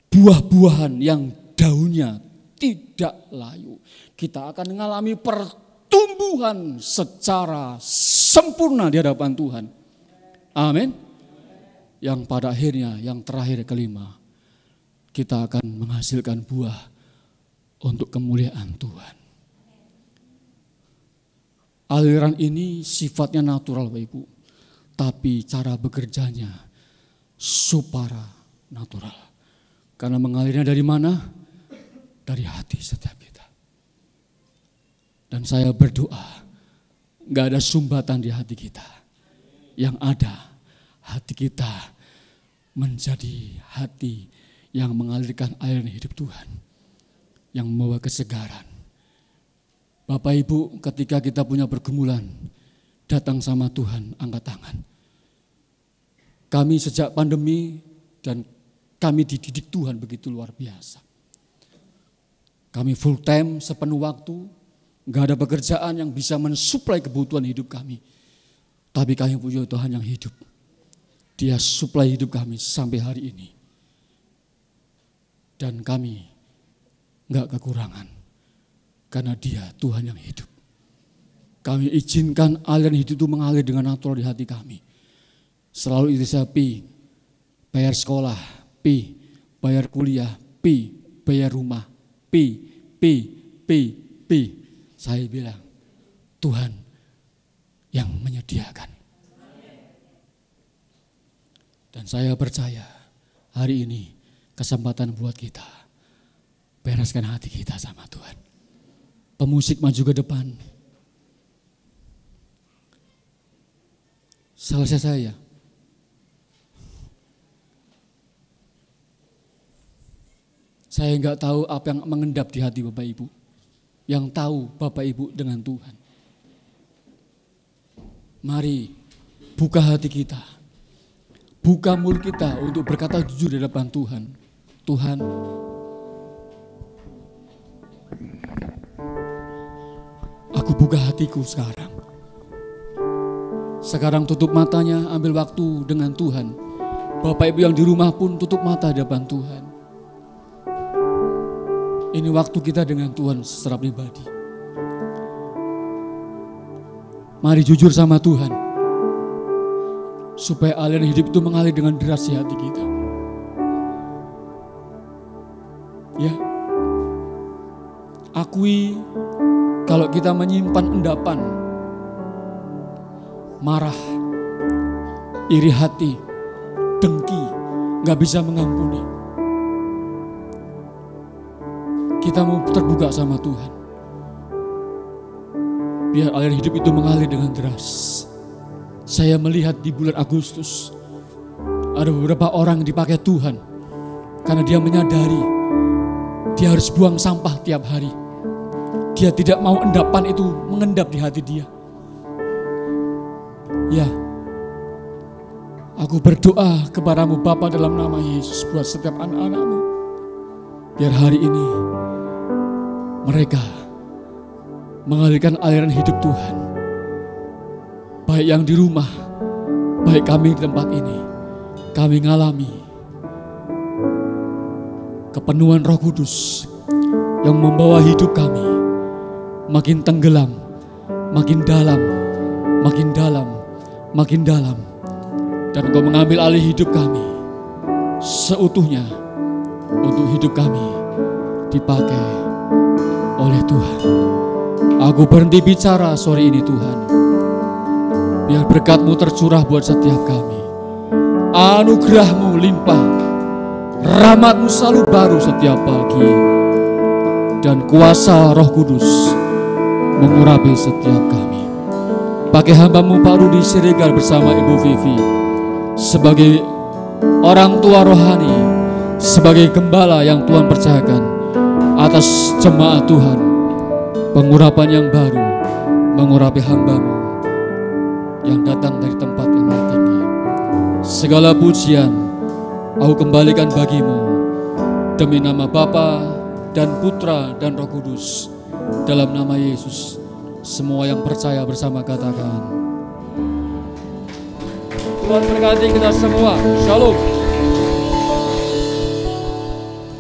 buah-buahan yang daunnya tidak layu. Kita akan mengalami pertumbuhan secara sempurna di hadapan Tuhan. Amin. Yang pada akhirnya, yang terakhir kelima, kita akan menghasilkan buah untuk kemuliaan Tuhan. Aliran ini sifatnya natural Bapak Ibu, tapi cara bekerjanya supara natural. Karena mengalirnya dari mana? Dari hati setiap kita. Dan saya berdoa, gak ada sumbatan di hati kita. Yang ada, hati kita menjadi hati yang mengalirkan aliran hidup Tuhan, yang membawa kesegaran. Bapak Ibu, ketika kita punya pergumulan, datang sama Tuhan, angkat tangan. Kami sejak pandemi dan kami dididik Tuhan begitu luar biasa. Kami full time, sepenuh waktu, gak ada pekerjaan yang bisa mensuplai kebutuhan hidup kami. Tapi kami punya Tuhan yang hidup. Dia suplai hidup kami sampai hari ini. Dan kami gak kekurangan. Karena dia Tuhan yang hidup. Kami izinkan aliran hidup itu mengalir dengan natural di hati kami. Selalu itu saya bayar sekolah, bayar kuliah, bayar rumah, Saya bilang, Tuhan yang menyediakan. Dan saya percaya hari ini kesempatan buat kita bereskan hati kita sama Tuhan. Pemusik maju ke depan. Selesai saya. Saya enggak tahu apa yang mengendap di hati Bapak Ibu. Yang tahu Bapak Ibu dengan Tuhan. Mari buka hati kita. Buka mulut kita untuk berkata jujur di hadapan Tuhan. Tuhan, aku buka hatiku sekarang. Sekarang tutup matanya, ambil waktu dengan Tuhan. Bapak Ibu yang di rumah pun tutup mata di depan Tuhan. Ini waktu kita dengan Tuhan secara pribadi. Mari jujur sama Tuhan, supaya aliran hidup itu mengalir dengan deras di hati kita. Ya, akui kalau kita menyimpan endapan, marah, iri hati, dengki, gak bisa mengampuni. Kita mau terbuka sama Tuhan. Biar aliran hidup itu mengalir dengan deras. Saya melihat di bulan Agustus ada beberapa orang yang dipakai Tuhan karena dia menyadari dia harus buang sampah tiap hari. Dia tidak mau endapan itu mengendap di hati dia. Ya, aku berdoa kepadamu Bapa dalam nama Yesus buat setiap anak-anakmu. Biar hari ini mereka mengalirkan aliran hidup Tuhan. Baik yang di rumah, baik kami di tempat ini, kami mengalami kepenuhan Roh Kudus yang membawa hidup kami makin tenggelam, makin dalam, makin dalam, makin dalam. Dan Engkau mengambil alih hidup kami seutuhnya untuk hidup kami dipakai oleh Tuhan. Aku berhenti bicara sore ini Tuhan. Biar berkat-Mu tercurah buat setiap kami. Anugerah-Mu limpah. Rahmat-Mu selalu baru setiap pagi. Dan kuasa Roh Kudus mengurapi setiap kami. Pakai hamba-Mu Pak Rudi Siregar bersama Ibu Vivi sebagai orang tua rohani, sebagai gembala yang Tuhan percayakan atas jemaat Tuhan. Pengurapan yang baru mengurapi hamba-Mu yang datang dari tempat yang maha tinggi. Segala pujian aku kembalikan bagi-Mu demi nama Bapa dan Putra dan Roh Kudus. Dalam nama Yesus, semua yang percaya bersama katakan, Tuhan berkati kita semua. Shalom.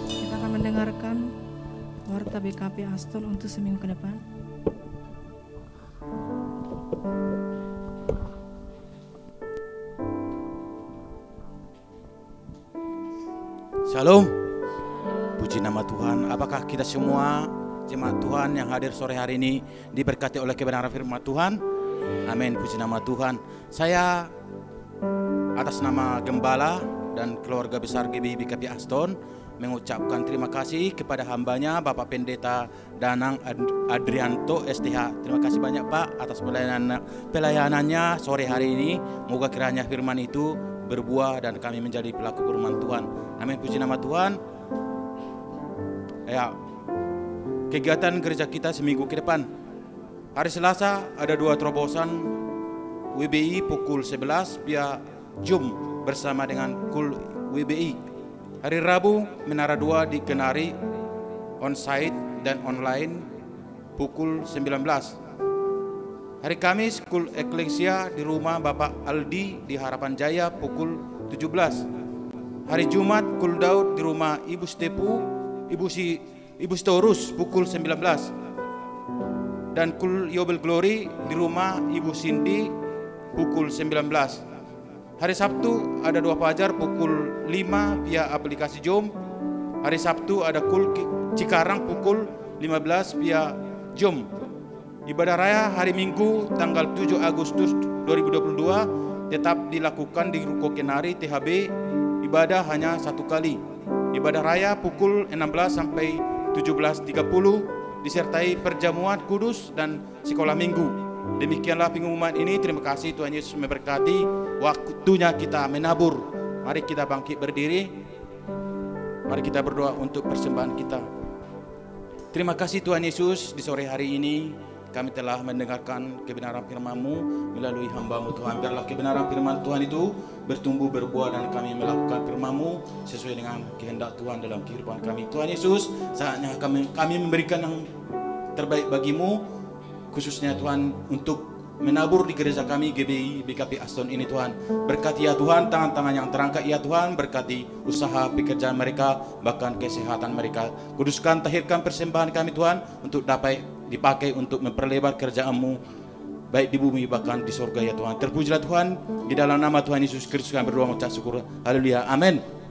Kita akan mendengarkan warta BKP Aston untuk seminggu ke depan. Shalom. Puji nama Tuhan. Apakah kita semua jemaat Tuhan yang hadir sore hari ini diberkati oleh kebenaran firman Tuhan? Amin. Puji nama Tuhan. Saya atas nama Gembala dan keluarga besar GBI BKP Aston mengucapkan terima kasih kepada hambanya Bapak Pendeta Danang Adrianto STH. Terima kasih banyak Pak atas pelayanannya sore hari ini. Moga kiranya firman itu berbuah dan kami menjadi pelaku firman Tuhan. Amin. Puji nama Tuhan. Ya, kegiatan gereja kita seminggu ke depan. Hari Selasa ada 2 terobosan WBI pukul 11 via Zoom bersama dengan KUL WBI. Hari Rabu Menara 2 di Kenari on-site dan online pukul 19. Hari Kamis KUL Eklesia di rumah Bapak Aldi di Harapan Jaya pukul 17. Hari Jumat KUL Daud di rumah Ibu Stepu, Ibu Storus pukul 19. Dan KUL Yobel Glory di rumah Ibu Cindy pukul 19. Hari Sabtu ada 2 fajar pukul 5 via aplikasi Zoom. Hari Sabtu ada KUL Cikarang pukul 15 via Zoom. Ibadah raya hari Minggu tanggal 7 Agustus 2022 tetap dilakukan di Ruko Kenari THB. Ibadah hanya 1 kali. Ibadah raya pukul 16 sampai 17.30 disertai perjamuan kudus dan sekolah minggu. Demikianlah pengumuman ini. Terima kasih, Tuhan Yesus memberkati. Waktunya kita menabur. Mari kita bangkit berdiri. Mari kita berdoa untuk persembahan kita. Terima kasih Tuhan Yesus, di sore hari ini kami telah mendengarkan kebenaran firman-Mu melalui hamba-Mu Tuhan. Biarlah kebenaran firman Tuhan itu bertumbuh berbuah dan kami melakukan firman-Mu sesuai dengan kehendak Tuhan dalam kehidupan kami. Tuhan Yesus, saatnya kami memberikan yang terbaik bagi-Mu, khususnya Tuhan untuk menabur di gereja kami GBI BKP Aston ini Tuhan. Berkati ya Tuhan tangan-tangan yang terangkat ya Tuhan, berkati usaha pekerjaan mereka, bahkan kesehatan mereka. Kuduskan, tahirkan persembahan kami Tuhan untuk dapat dipakai untuk memperlebar kerjaan-Mu baik di bumi bahkan di surga ya Tuhan. Terpujilah Tuhan, di dalam nama Tuhan Yesus Kristus kami berdoa mengucap syukur. Haleluya. Amin.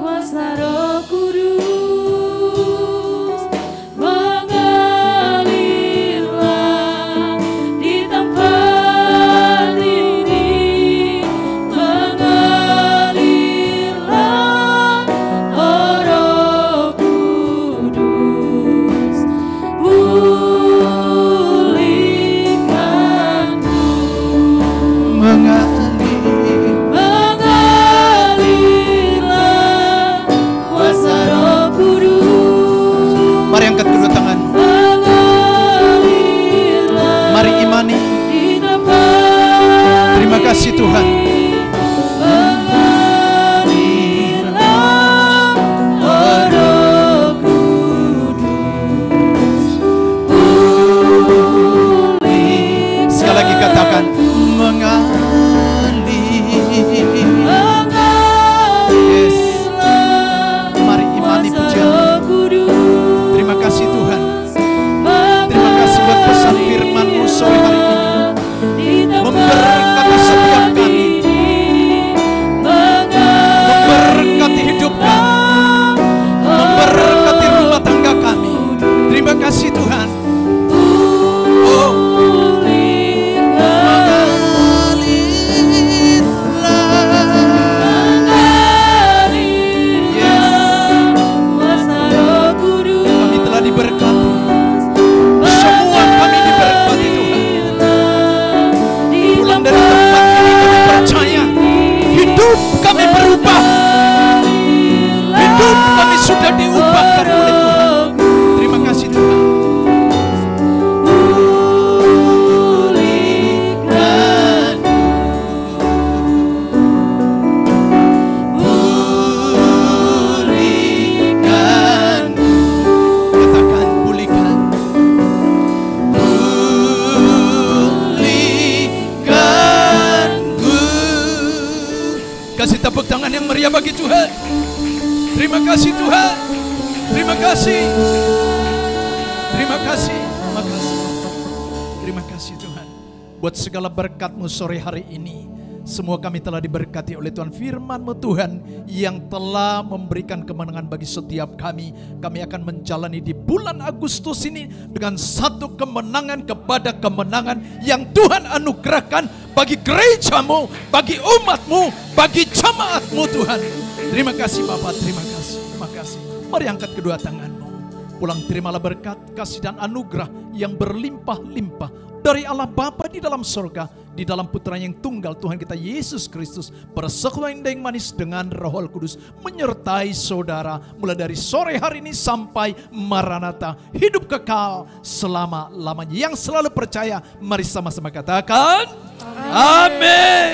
Kuasa Roh Kudus mengalirlah di tempat ini, mengalirlah oh Roh Kudus, pulihkanku. Mari angkat kedua tangan. Mari imani. Terima kasih Tuhan. Sekali lagi katakan mengalir. Yes. Mari imani pujian. Terima kasih Tuhan. Terima kasih buat pesan firman-Mu sore hari ini. Memberkati setiap kami. Memberkati hidup kami. Memberkati rumah tangga kami. Terima kasih Tuhan. Oh. Kami berubah. Hidup kami sudah diubahkan oleh Tuhan. Terima kasih Tuhan. Pulihkan. Katakan pulihkan. Kasih tepuk tangan yang meriah bagi Tuhan. Terima kasih Tuhan. Terima kasih. Terima kasih. Makasih. Terima kasih Tuhan. Buat segala berkat-Mu sore hari ini. Semua kami telah diberkati oleh Tuhan. Firman-Mu Tuhan yang telah memberikan kemenangan bagi setiap kami. Kami akan menjalani di bulan Agustus ini dengan satu kemenangan kepada kemenangan yang Tuhan anugerahkan bagi gereja-Mu, bagi umat-Mu, bagi jemaat-Mu Tuhan. Terima kasih Bapak, terima kasih, terima kasih. Mari angkat kedua tangan-Mu. Pulang terimalah berkat, kasih dan anugerah yang berlimpah-limpah dari Allah Bapa di dalam surga, di dalam Putra yang tunggal Tuhan kita Yesus Kristus, persekutuan yang manis dengan Roh Kudus menyertai saudara mulai dari sore hari ini sampai Maranatha, hidup kekal selama-lamanya. Yang selalu percaya, mari sama-sama katakan amin.